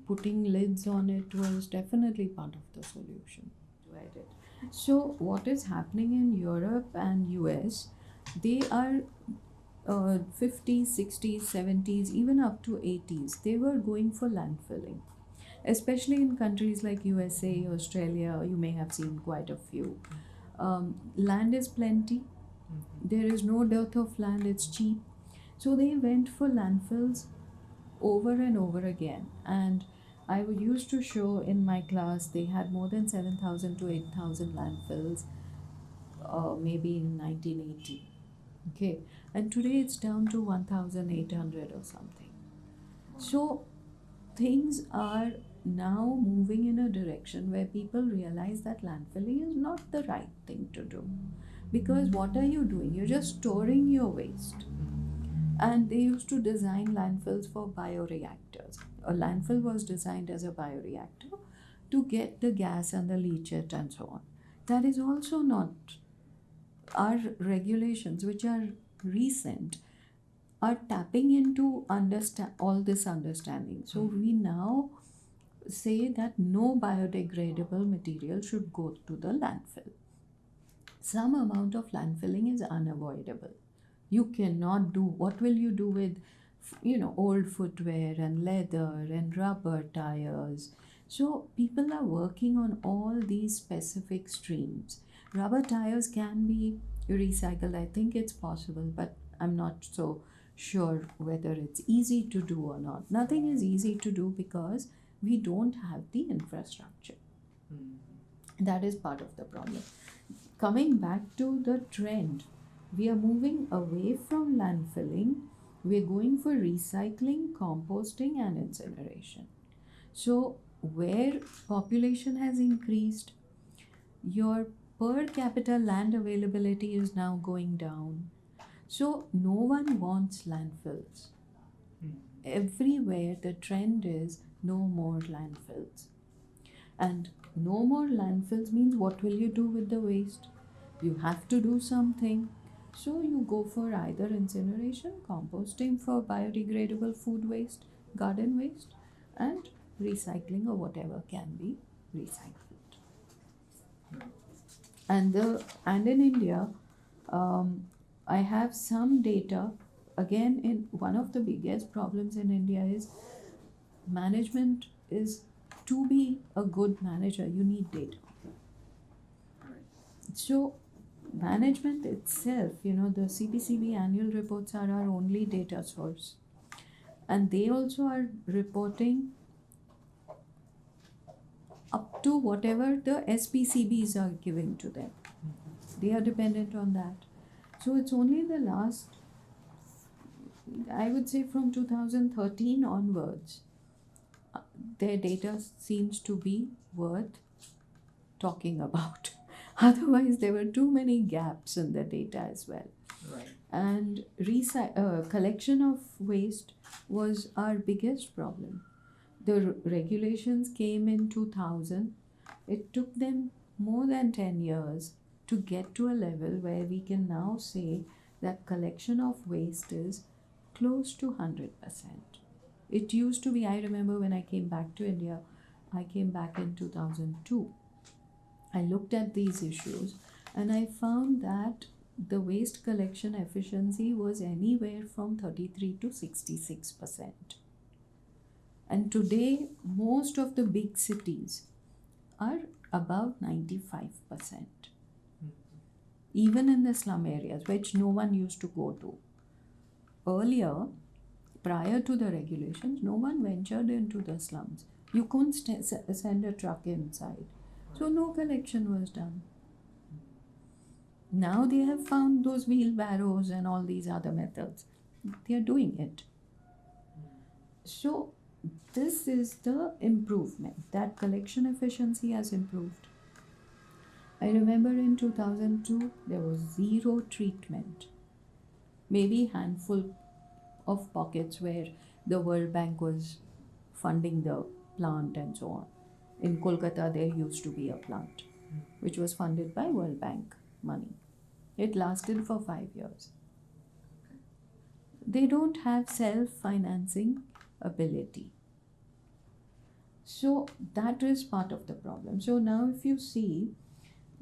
Putting lids on it was definitely part of the solution. So what is happening in Europe and US, they are 50s, 60s, 70s, even up to 80s, they were going for landfilling. Especially in countries like USA, Australia, you may have seen quite a few. Land is plenty, there is no dearth of land, it's cheap. So they went for landfills over and over again. And I used to show in my class they had more than 7,000 to 8,000 landfills, maybe in 1980. Okay, and today it's down to 1,800 or something. So things are now moving in a direction where people realize that landfilling is not the right thing to do. Because what are you doing? You're just storing your waste. And they used to design landfills for bioreactors. A landfill was designed as a bioreactor to get the gas and the leachate and so on. That is also not. Our regulations, which are recent, are tapping into all this understanding. So we now say that no biodegradable material should go to the landfill. Some amount of landfilling is unavoidable. You cannot do, what will you do with old footwear and leather and rubber tires? So people are working on all these specific streams. Rubber tires can be recycled. I think it's possible, but I'm not so sure whether it's easy to do or not. Nothing is easy to do because we don't have the infrastructure. That is part of the problem. Coming back to the trend, we are moving away from landfilling. We are going for recycling, composting, and incineration. So, where population has increased, your per capita land availability is now going down. So, no one wants landfills. Everywhere the trend is no more landfills. And no more landfills means what will you do with the waste? You have to do something. So you go for either incineration, composting for biodegradable food waste, garden waste, and recycling or whatever can be recycled. And in India, I have some data. Again, in one of the biggest problems in India is management is, to be a good manager, you need data. So management itself, the CPCB annual reports are our only data source, and they also are reporting up to whatever the SPCBs are giving to them. They are dependent on that. So it's only the last, I would say from 2013 onwards, their data seems to be worth talking about. Otherwise, there were too many gaps in the data as well. Right. And collection of waste was our biggest problem. The regulations came in 2000. It took them more than 10 years to get to a level where we can now say that collection of waste is close to 100%. It used to be, I remember when I came back to India, I came back in 2002. I looked at these issues and I found that the waste collection efficiency was anywhere from 33 to 66%. And today, most of the big cities are above 95%. Even in the slum areas, which no one used to go to. Earlier, prior to the regulations, no one ventured into the slums. You couldn't send a truck inside. So no collection was done. Now they have found those wheelbarrows and all these other methods. They are doing it. So this is the improvement. That collection efficiency has improved. I remember in 2002, there was zero treatment. Maybe handful of pockets where the World Bank was funding the plant and so on. In Kolkata, there used to be a plant which was funded by World Bank money. It lasted for 5 years. They don't have self-financing ability. So that is part of the problem. So now if you see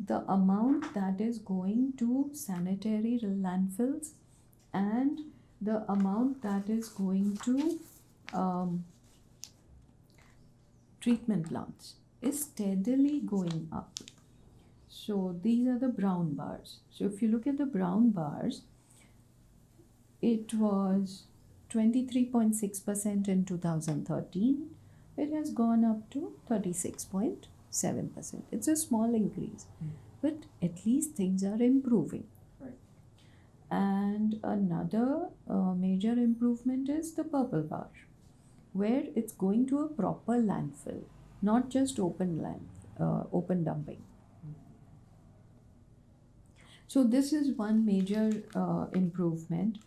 the amount that is going to sanitary landfills and the amount that is going to treatment plants is steadily going up. So these are the brown bars. So if you look at the brown bars, it was 23.6% in 2013. It has gone up to 36.7%. It's a small increase, but at least things are improving. Right. And another major improvement is the purple bar, where it's going to a proper landfill, not just open dumping. So this is one major improvement,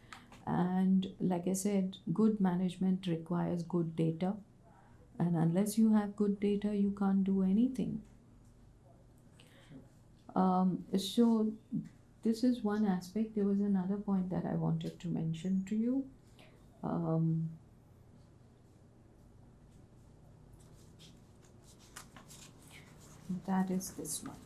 and like I said, good management requires good data, and unless you have good data, you can't do anything. So this is one aspect. There was another point that I wanted to mention to you. That is this one.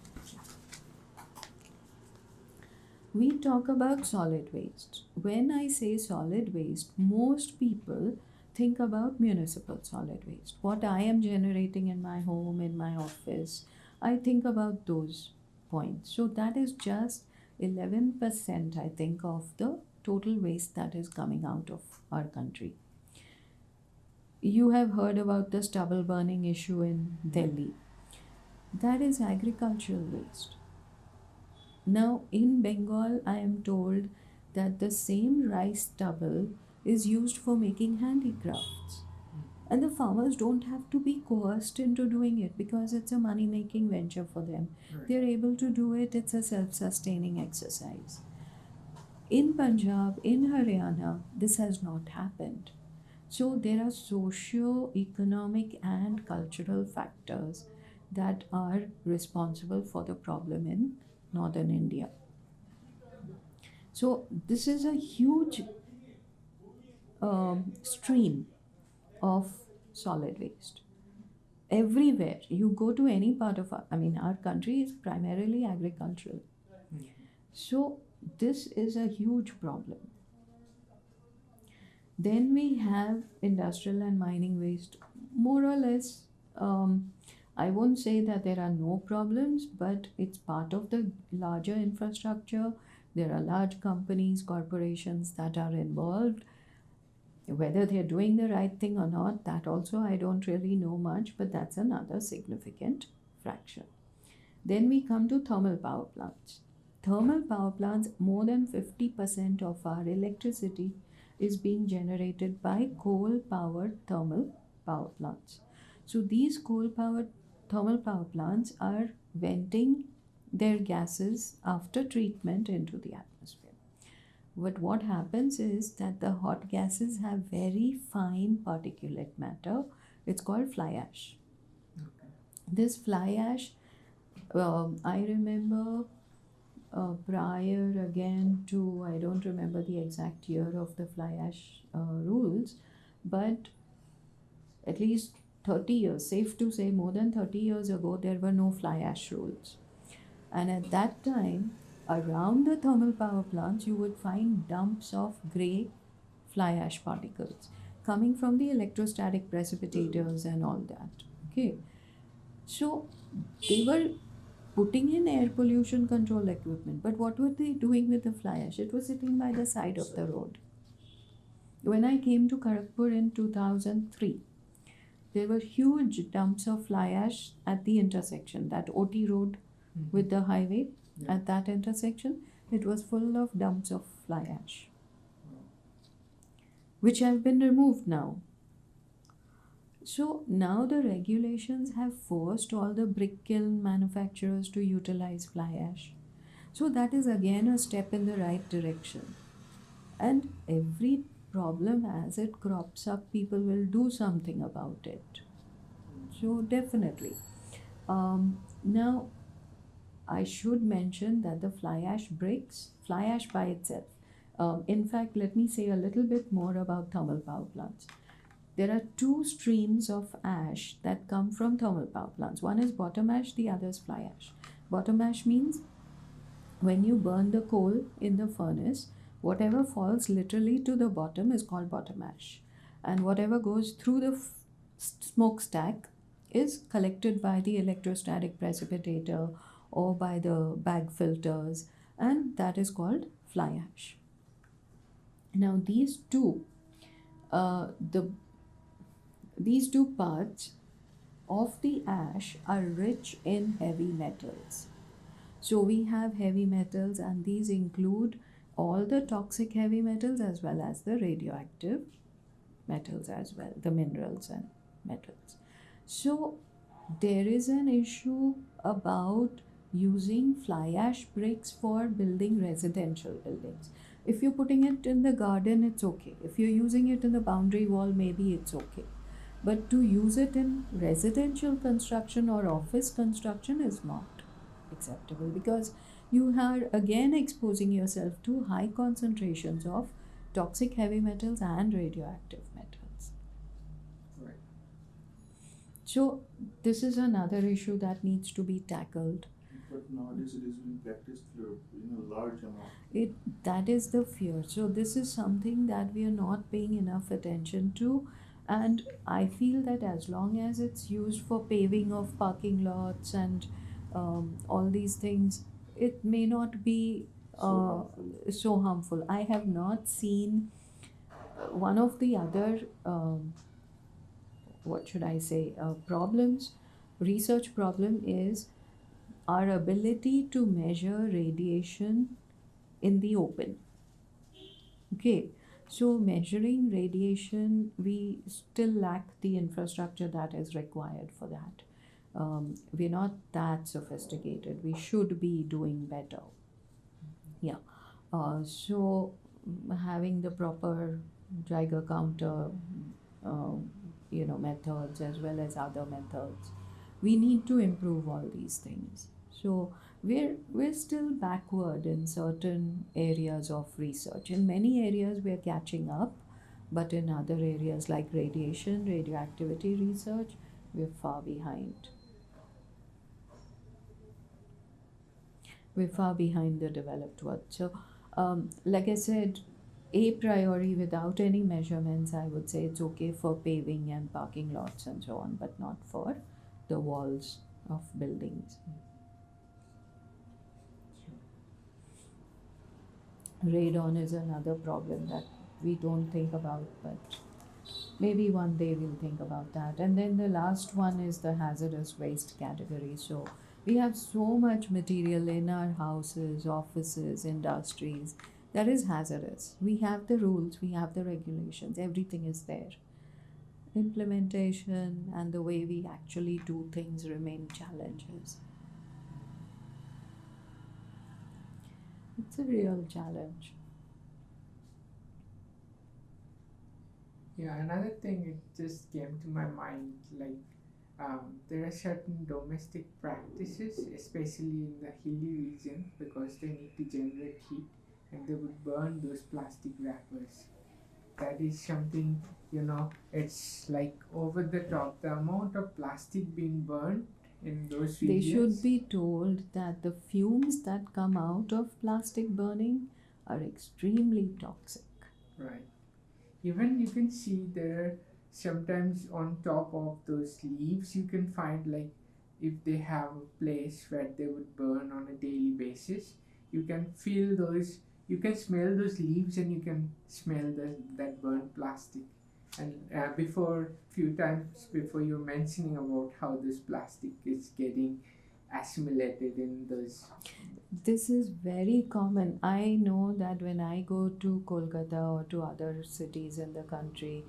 We talk about solid waste. When I say solid waste, most people think about municipal solid waste. What I am generating in my home, in my office, I think about those points. So that is just 11%, I think, of the total waste that is coming out of our country. You have heard about the stubble burning issue in Delhi. That is agricultural waste. Now, in Bengal, I am told that the same rice stubble is used for making handicrafts. And the farmers don't have to be coerced into doing it because it's a money-making venture for them. Right. They're able to do it. It's a self-sustaining exercise. In Punjab, in Haryana, this has not happened. So there are socio-economic and cultural factors that are responsible for the problem in northern India. So this is a huge stream of solid waste. Everywhere you go to any part of our country is primarily agricultural. So this is a huge problem. Then we have industrial and mining waste. More or less, I won't say that there are no problems, but it's part of the larger infrastructure. There are large companies, corporations that are involved. Whether they're doing the right thing or not, that also I don't really know much, but that's another significant fraction. Then we come to thermal power plants. Thermal power plants, more than 50% of our electricity is being generated by coal powered thermal power plants. So these coal powered thermal power plants are venting their gases after treatment into the atmosphere. But what happens is that the hot gases have very fine particulate matter. It's called fly ash. This fly ash, I remember prior again to, I don't remember the exact year of the fly ash rules, but at least 30 years, safe to say more than 30 years ago, there were no fly ash rules. And at that time, around the thermal power plants, you would find dumps of grey fly ash particles coming from the electrostatic precipitators and all that. Okay. So they were putting in air pollution control equipment, but what were they doing with the fly ash? It was sitting by the side of the road. When I came to Kharagpur in 2003, there were huge dumps of fly ash at the intersection, that OT road with the highway. Yeah. At that intersection, it was full of dumps of fly ash, which have been removed now. So now the regulations have forced all the brick kiln manufacturers to utilize fly ash. So that is again a step in the right direction. And every problem as it crops up, people will do something about it. So definitely. Now, I should mention that the fly ash by itself. In fact, let me say a little bit more about thermal power plants. There are two streams of ash that come from thermal power plants. One is bottom ash, the other is fly ash. Bottom ash means when you burn the coal in the furnace, whatever falls literally to the bottom is called bottom ash. And whatever goes through the smokestack is collected by the electrostatic precipitator or by the bag filters, and that is called fly ash. Now these two parts of the ash are rich in heavy metals. So we have heavy metals, and these include all the toxic heavy metals as well as the radioactive metals as well, the minerals and metals. So there is an issue about using fly ash bricks for building residential buildings. If you're putting it in the garden, it's okay. If you're using it in the boundary wall, maybe it's okay. But to use it in residential construction or office construction is not acceptable, because you are again exposing yourself to high concentrations of toxic heavy metals and radioactive metals. Right. So this is another issue that needs to be tackled. But nowadays it is being practiced in a large amount. That is the fear. So this is something that we are not paying enough attention to, and I feel that as long as it's used for paving of parking lots and all these things, it may not be so harmful. I have not seen one of the other research problem is our ability to measure radiation in the open. Okay, so measuring radiation, we still lack the infrastructure that is required for that. We're not that sophisticated. We should be doing better. Yeah. So having the proper Geiger counter, methods as well as other methods, we need to improve all these things. So we're still backward in certain areas of research. In many areas we're catching up, But in other areas like radiation, radioactivity research, we're far behind. We're far behind the developed world. So, like I said, a priori without any measurements, I would say it's okay for paving and parking lots and so on, but not for the walls of buildings. Radon is another problem that we don't think about, but maybe one day we'll think about that. And then the last one is the hazardous waste category. So we have so much material in our houses, offices, industries that is hazardous. We have the rules, we have the regulations, everything is there. Implementation and the way we actually do things remain challenges. It's a real challenge. Yeah, another thing it just came to my mind, like there are certain domestic practices, especially in the hilly region, because they need to generate heat, and they would burn those plastic wrappers. That is something, it's like over the top. The amount of plastic being burned in those They regions. should be told that the fumes that come out of plastic burning are extremely toxic. Right. Even you can see there sometimes on top of those leaves you can find, like, if they have a place where they would burn on a daily basis, you can feel those, you can smell those leaves and you can smell that burnt plastic. And before few times before you're mentioning about how this plastic is getting assimilated in those. This is very common. I know that when I go to Kolkata or to other cities in the country,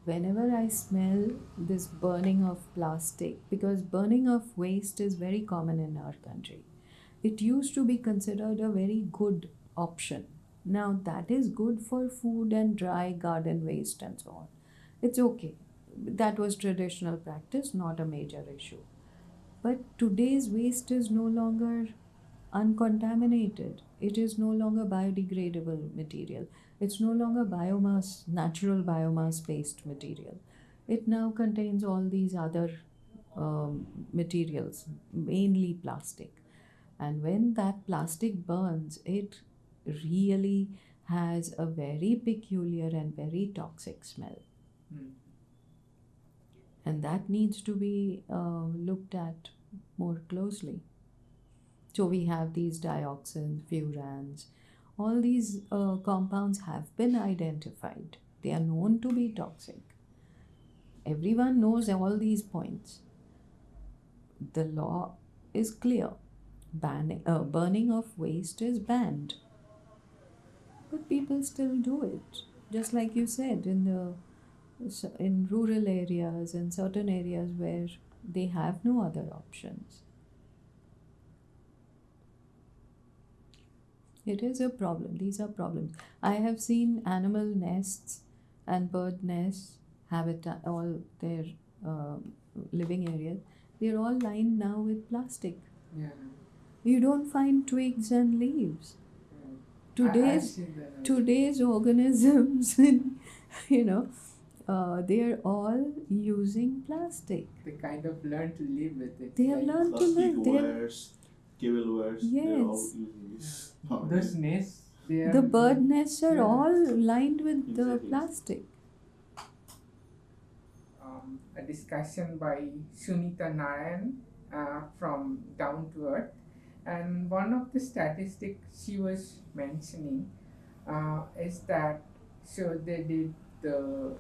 whenever I smell this burning of plastic, because burning of waste is very common in our country, it used to be considered a very good option. Now, that is good for food and dry garden waste and so on. It's okay. That was traditional practice, not a major issue. But today's waste is no longer uncontaminated. It is no longer biodegradable material. It's no longer biomass, natural biomass based material. It now contains all these other materials, mainly plastic. And when that plastic burns, it really has a very peculiar and very toxic smell. Hmm. And that needs to be looked at more closely. So we have these dioxins, furans, all these compounds have been identified. They are known to be toxic. Everyone knows all these points. The law is clear. Burning of waste is banned. But people still do it. Just like you said, in rural areas and certain areas where they have no other options. It is a problem. These are problems. I have seen animal nests and bird nests, habitat, all their uh, living areas. They're all lined now with plastic. Yeah. You don't find twigs and leaves. I've Today's seen that also. today's organisms, they are all using plastic. They kind of learn to live with it. They have like learned to Plastic live. They're, wires, cable wires, they're all Yes. using this. those nests. They are the bird nests are Yeah. all lined with the Exactly. plastic. A discussion by Sunita Narayan from Down to Earth, and one of the statistics she was mentioning is that, so they did the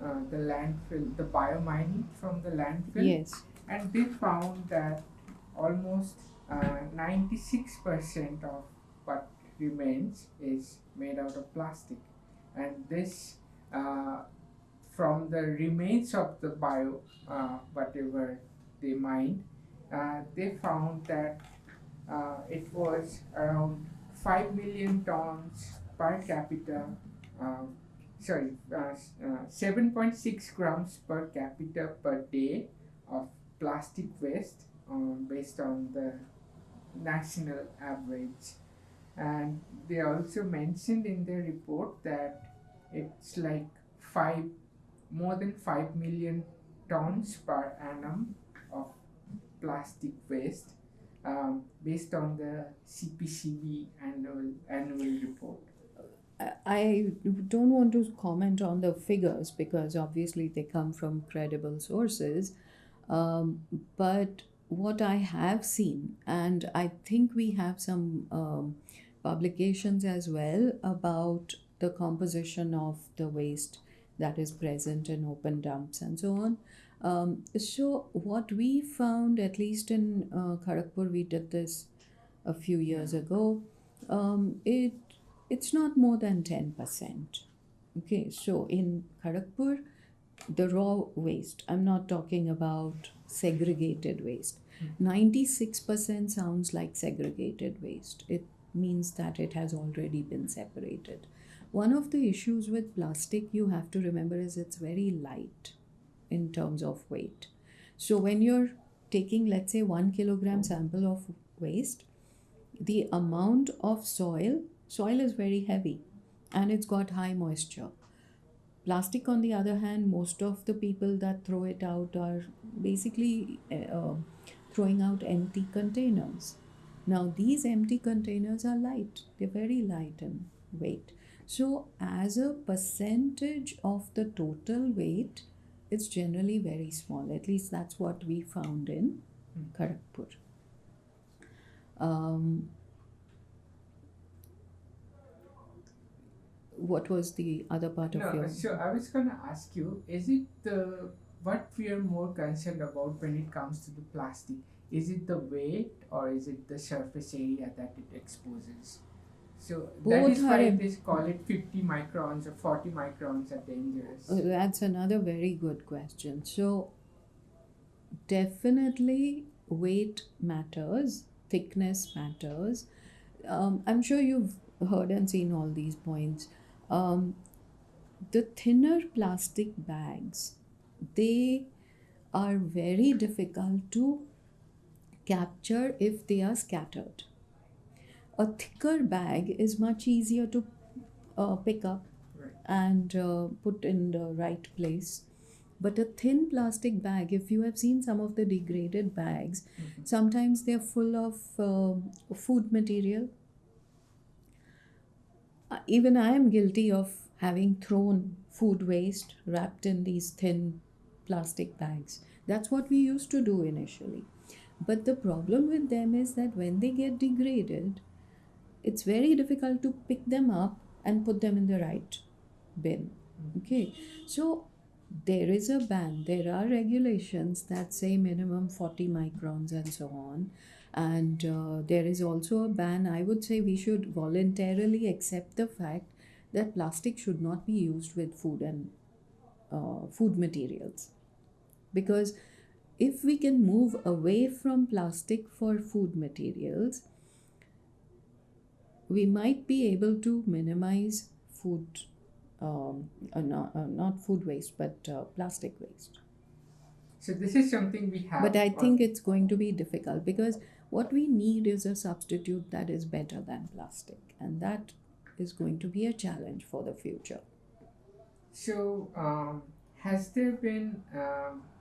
landfill, the biomining from the landfill, Yes. and they found that almost 96% of what remains is made out of plastic, and this from the remains of the whatever they mined, they found that it was around 5 million tons per capita, uh, 7.6 grams per capita per day of plastic waste, based on the national average. And they also mentioned in their report that it's like more than 5 million tons per annum of plastic waste, based on the CPCB annual report. I don't want to comment on the figures because obviously they come from credible sources. But what I have seen, and I think we have some publications as well about the composition of the waste that is present in open dumps and so on. So, what we found, at least in Kharagpur, we did this a few years ago. It's not more than 10%. Okay, so in Kharagpur, the raw waste, I'm not talking about segregated waste. 96% sounds like segregated waste. It means that it has already been separated. One of the issues with plastic you have to remember is it's very light in terms of weight. So when you're taking, let's say, 1 kilogram sample of waste, the amount of soil is very heavy and it's got high moisture. Plastic, on the other hand, most of the people that throw it out are basically throwing out empty containers. Now, these empty containers are light, they're very light in weight. So, as a percentage of the total weight, it's generally very small. At least that's what we found in Kharagpur. What was the other part of your... So I was gonna ask you, is it what we are more concerned about when it comes to the plastic? Is it the weight or is it the surface area that it exposes? So that Both is why are they call it 50 microns or 40 microns are dangerous. That's another very good question. So, definitely weight matters, thickness matters. I'm sure you've heard and seen all these points. The thinner plastic bags, they are very difficult to capture if they are scattered. A thicker bag is much easier to pick up Right. and put in the right place. But a thin plastic bag, if you have seen some of the degraded bags, sometimes they're full of food material. Even I am guilty of having thrown food waste wrapped in these thin plastic bags. That's what we used to do initially. But the problem with them is that when they get degraded, it's very difficult to pick them up and put them in the right bin. Okay, so there is a ban. There are regulations that say minimum 40 microns and so on. And there is also a ban. I would say we should voluntarily accept the fact that plastic should not be used with food and food materials. Because if we can move away from plastic for food materials, we might be able to minimize food, not food waste, but plastic waste. So this is something we have. But I think it's going to be difficult because what we need is a substitute that is better than plastic, and that is going to be a challenge for the future. So has there been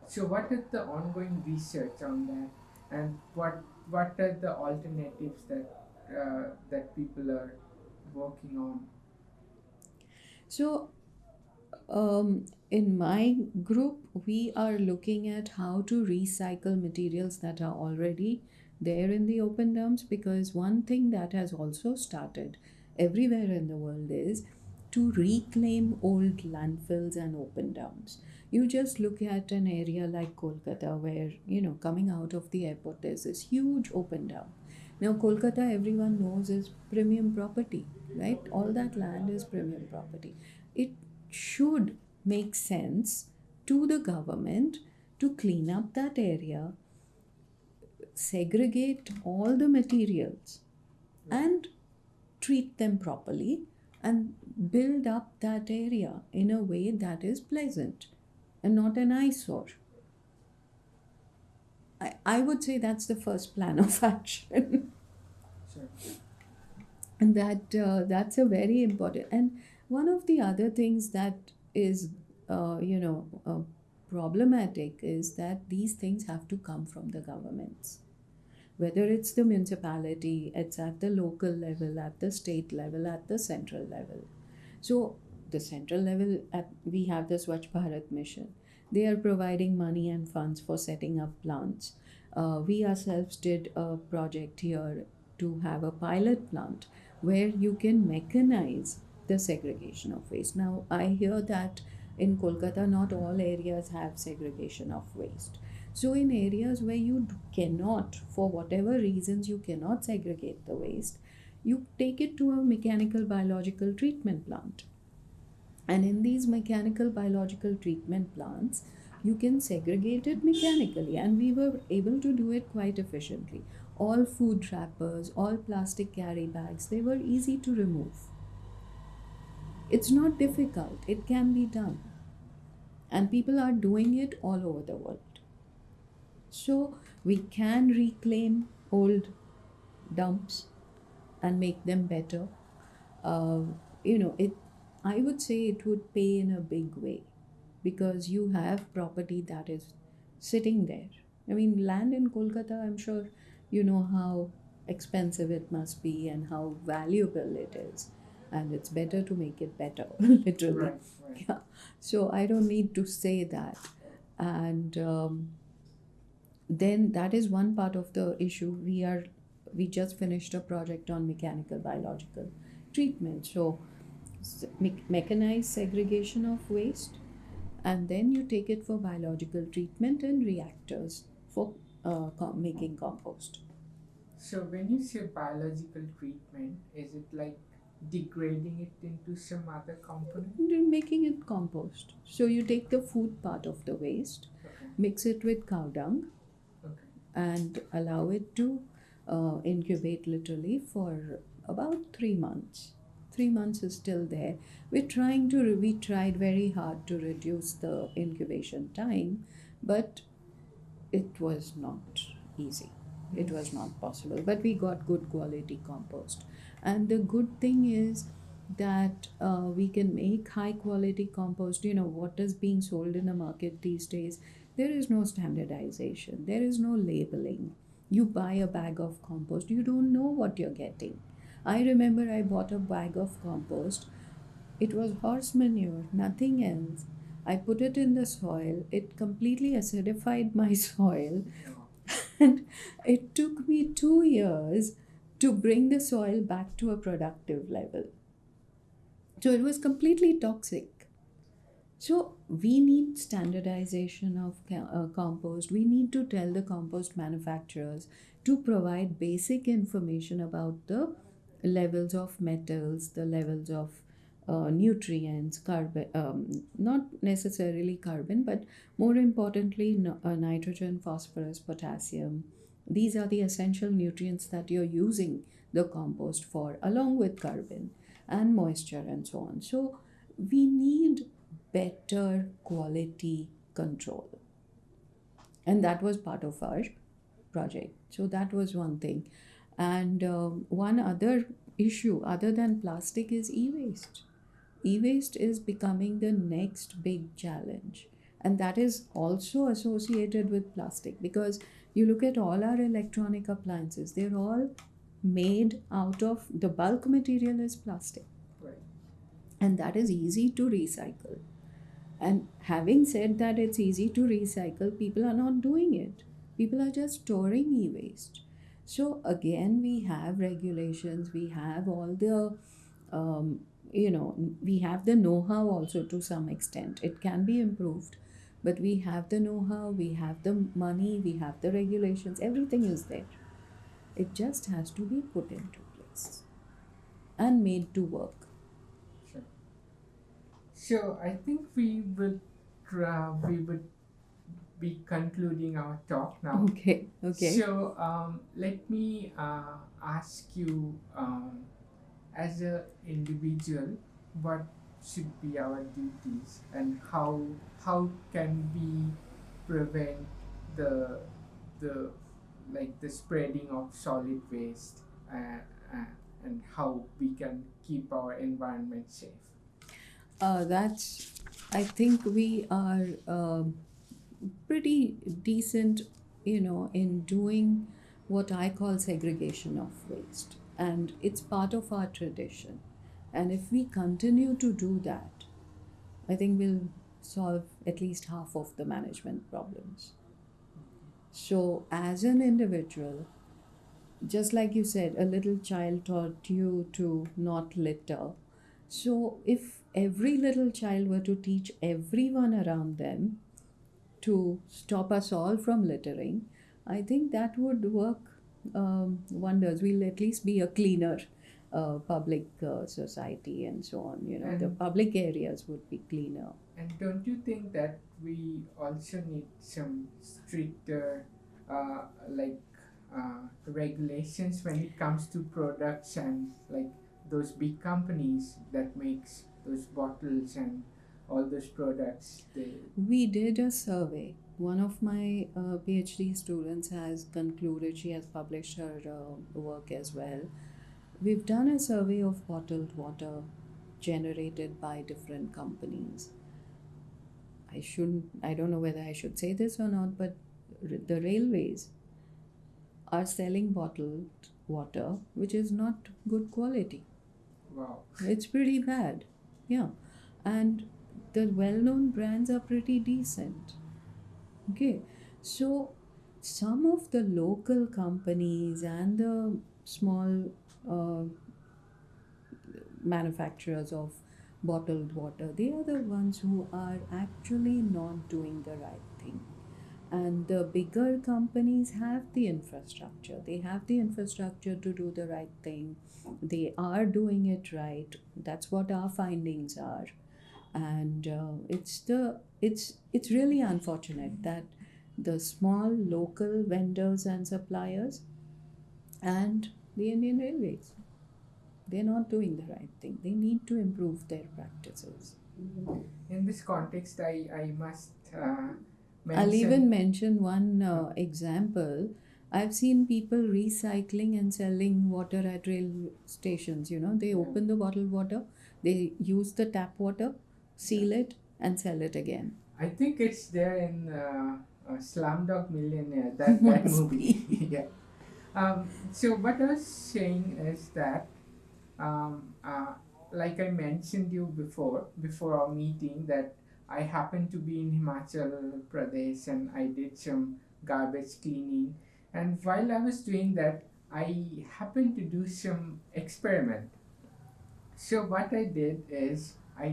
so what is the ongoing research on that, and what are the alternatives that people are working on? So in my group, we are looking at how to recycle materials that are already there in the open dumps, because one thing that has also started everywhere in the world is to reclaim old landfills and open dumps. You just look at an area like Kolkata where, coming out of the airport, there's this huge open dump. Now, Kolkata, everyone knows, is premium property, right? All that land is premium property. It should make sense to the government to clean up that area, segregate all the materials, and treat them properly and build up that area in a way that is pleasant and not an eyesore. I would say that's the first plan of action. Sure. And that's a very important. And one of the other things that is problematic is that these things have to come from the governments. Whether it's the municipality, it's at the local level, at the state level, at the central level. So the central level, we have the Swachh Bharat mission. They are providing money and funds for setting up plants. We ourselves did a project here to have a pilot plant where you can mechanize the segregation of waste. Now, I hear that in Kolkata, not all areas have segregation of waste. So, in areas where you cannot, for whatever reasons, you cannot segregate the waste, you take it to a mechanical biological treatment plant. And in these mechanical biological treatment plants, you can segregate it mechanically, and we were able to do it quite efficiently. All food wrappers, all plastic carry bags, they were easy to remove. It's not difficult, it can be done. And people are doing it all over the world. So we can reclaim old dumps and make them better. Uh, it. I would say it would pay in a big way because you have property that is sitting there. I mean, land in Kolkata, I'm sure you know how expensive it must be and how valuable it is. And it's better to make it better, literally. Right. Yeah. So I don't need to say that. And then that is one part of the issue. We just finished a project on mechanical biological treatment. So mechanized segregation of waste, and then you take it for biological treatment in reactors for making compost. So when you say biological treatment, is it like degrading it into some other component? Then making it compost. So you take the food part of the waste, Okay. mix it with cow dung, Okay. and allow it to incubate literally for about 3 months. 3 months is still there. We tried very hard to reduce the incubation time, but it was not easy. It was not possible. But we got good quality compost. And the good thing is that we can make high quality compost. What is being sold in the market these days? There is no standardization, there is no labeling. You buy a bag of compost, you don't know what you're getting. I remember I bought a bag of compost. It was horse manure, nothing else. I put it in the soil, it completely acidified my soil, and it took me 2 years to bring the soil back to a productive level. So it was completely toxic. So we need standardization of compost. We need to tell the compost manufacturers to provide basic information about the levels of metals, the levels of nutrients, carbon, not necessarily carbon, but more importantly, nitrogen, phosphorus, potassium. These are the essential nutrients that you're using the compost for, along with carbon and moisture and so on. So we need better quality control. And that was part of our project. So that was one thing. And one other issue other than plastic is e-waste. E-waste is becoming the next big challenge. And that is also associated with plastic because you look at all our electronic appliances, they're all made out of the bulk material is plastic. Right. And that is easy to recycle. And having said that it's easy to recycle, people are not doing it. People are just storing e-waste. So again, we have regulations, we have all the, we have the know-how also to some extent. It can be improved, but we have the know-how, we have the money, we have the regulations, everything is there. It just has to be put into place and made to work. Sure. So I think we would be concluding our talk now. Okay. So let me ask you, as an individual, what should be our duties and how can we prevent the the spreading of solid waste and how we can keep our environment safe? That's I think we are pretty decent, in doing what I call segregation of waste. And it's part of our tradition. And if we continue to do that, I think we'll solve at least half of the management problems. So, as an individual, just like you said, a little child taught you to not litter. So, if every little child were to teach everyone around them to stop us all from littering, I think that would work wonders. We'll at least be a cleaner public society and so on. The And public areas would be cleaner. And don't you think that we also need some stricter, like, regulations when it comes to products and like those big companies that makes those bottles and all those products? We did a survey. One of my PhD students has concluded, she has published her work as well. We've done a survey of bottled water generated by different companies. I don't know whether I should say this or not, but the railways are selling bottled water which is not good quality. Wow. It's pretty bad. Yeah. And the well known brands are pretty decent. Okay. So some of the local companies and the small manufacturers of bottled water, they are the ones who are actually not doing the right thing. And the bigger companies have the infrastructure. They have the infrastructure to do the right thing. They are doing it right. That's what our findings are. And it's really unfortunate that the small local vendors and suppliers and the Indian Railways, they're not doing the right thing. They need to improve their practices. In this context, I must I'll even mention. mention one example. I've seen people recycling and selling water at rail stations. They open the bottled water, they use the tap water, seal it, and sell it again. I think it's there in Slumdog Millionaire, that Must movie. be. Yeah. So what I was saying is that, um, uh, like I mentioned you before our meeting, that I happened to be in Himachal Pradesh and I did some garbage cleaning. And while I was doing that, I happened to do some experiment. So what I did is I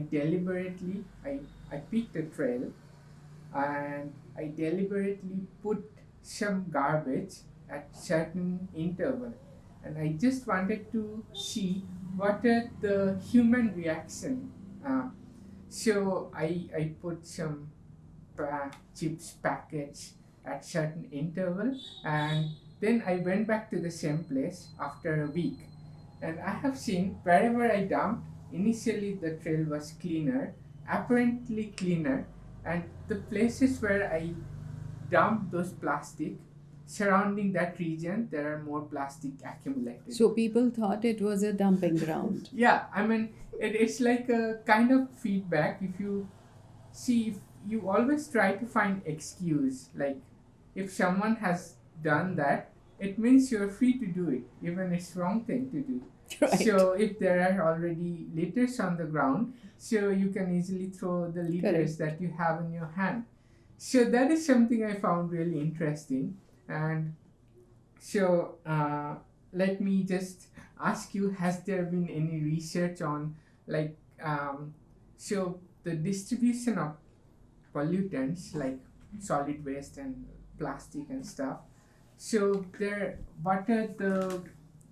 picked a trail and I deliberately put some garbage at certain interval, and I just wanted to see what are the human reaction. So I put some chips packets at certain interval, and then I went back to the same place after a week, and I have seen wherever I dumped, initially the trail was cleaner, apparently cleaner, and the places where I dumped those plastic, surrounding that region, there are more plastic accumulated. So people thought it was a dumping ground. Yeah, I mean, it's like a kind of feedback. If you see, if you always try to find excuse, like if someone has done that, it means you're free to do it, even it's wrong thing to do. Right. So if there are already litters on the ground, so you can easily throw the litters that you have in your hand. So that is something I found really interesting. And so let me just ask you, has there been any research on, like, so the distribution of pollutants like solid waste and plastic and stuff? So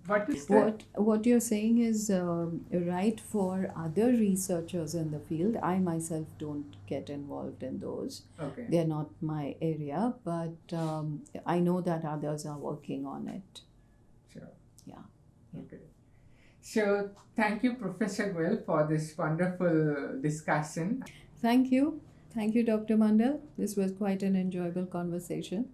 what is that? What you're saying is right for other researchers in the field. I myself don't get involved in those. Okay. They're not my area, but I know that others are working on it. Sure. Yeah. Okay. So thank you, Professor Goel, for this wonderful discussion. Thank you. Thank you, Dr. Mondal. This was quite an enjoyable conversation.